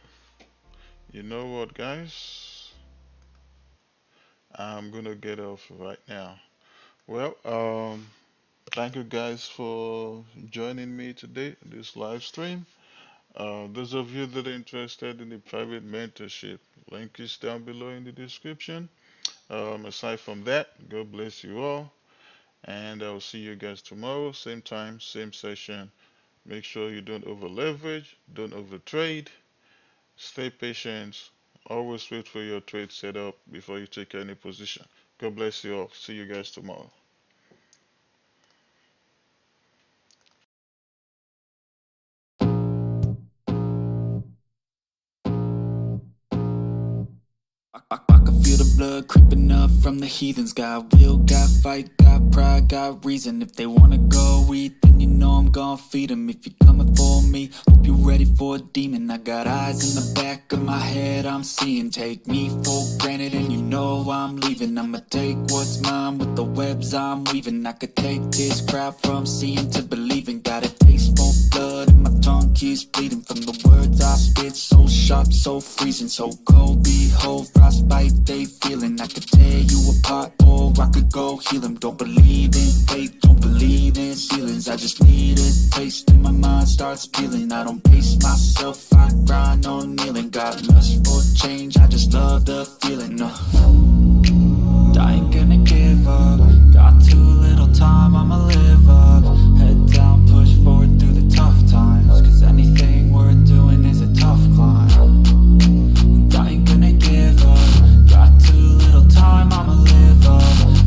you know what, guys? I'm gonna get off right now. Well, thank you guys for joining me today in this live stream. Those of you that are interested in the private mentorship, link is down below in the description. Aside from that, God bless you all, and I'll see you guys tomorrow, same time, same session. Make sure you don't over leverage, don't over trade, stay patient, always wait for your trade set up before you take any position. God bless you all. See you guys tomorrow. I can feel the blood creeping up from the heathens. Got will, got fight, got pride, got reason. If they wanna go eat, then you know I'm gon' feed them. If you're coming for me, hope you're ready for a demon. I got eyes in the back of my head, I'm seeing. Take me for granted and you know I'm leaving. I'ma take what's mine with the webs I'm weaving. I could take this crowd from seeing to believing. Got a taste for blood and my tongue keeps bleeding from the words I spit. So sharp, so freezing, so cold. Behold, frostbite they feeling. I could tear you apart or I could go heal them. Don't believe in fate, don't believe in ceilings. I just need a taste and my mind starts peeling. I don't pace myself, I grind on kneeling. Got lust for change, I just love the feeling. I ain't gonna give up. Got too little time, I'ma live up. Head down, push forward through the tough times. Cause anything worth doing is a tough climb. And I ain't gonna give up. Got too little time, I'ma live up.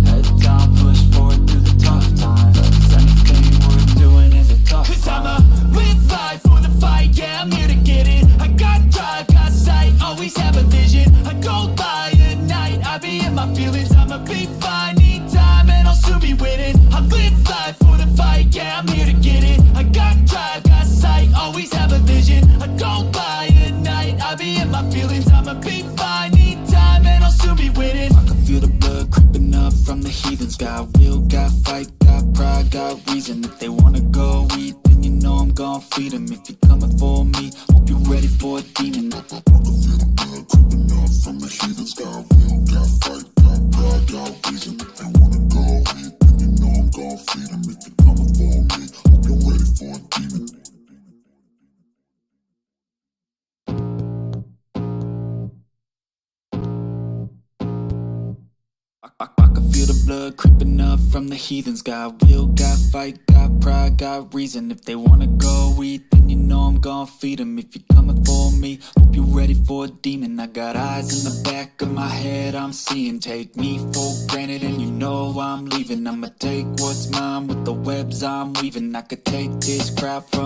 Head down, push forward through the tough times. Cause anything worth doing is a tough climb. Cause I'ma live life for the fight, yeah, I'm here to get it. I got drive, got sight, always have a vision. I go by at night, I be in my feelings. I'ma be fine, need time, and I'll soon be winning. I live life for the fight, yeah, I'm here to get it. I got drive, got sight, always have a vision. I go by at night, I be in my feelings. I'ma be fine, need time, and I'll soon be winning. I can feel the blood creeping up from the heathens. Got will, got fight, got pride, got reason. If they wanna go eat, then you know I'm gon' feed them. If you're coming for me, hope you're ready for a demon. I can feel the blood creeping up from the heathens. Got will, got fight, got pride, got reason. If they wanna go eat, then you know I'm gon' feed them. If you're coming for me, hope you're ready for a demon. I can feel the blood creeping up from the heathens. Got will, got fight, got pride, got reason. If they wanna go eat, then you know I'm gon' feed them. If you're coming for me, hope you're ready for a demon. I got eyes in the back of my head, I'm seeing. Take me for granted and you know I'm leaving. I'ma take what's mine with the webs I'm weaving. I could take this crowd from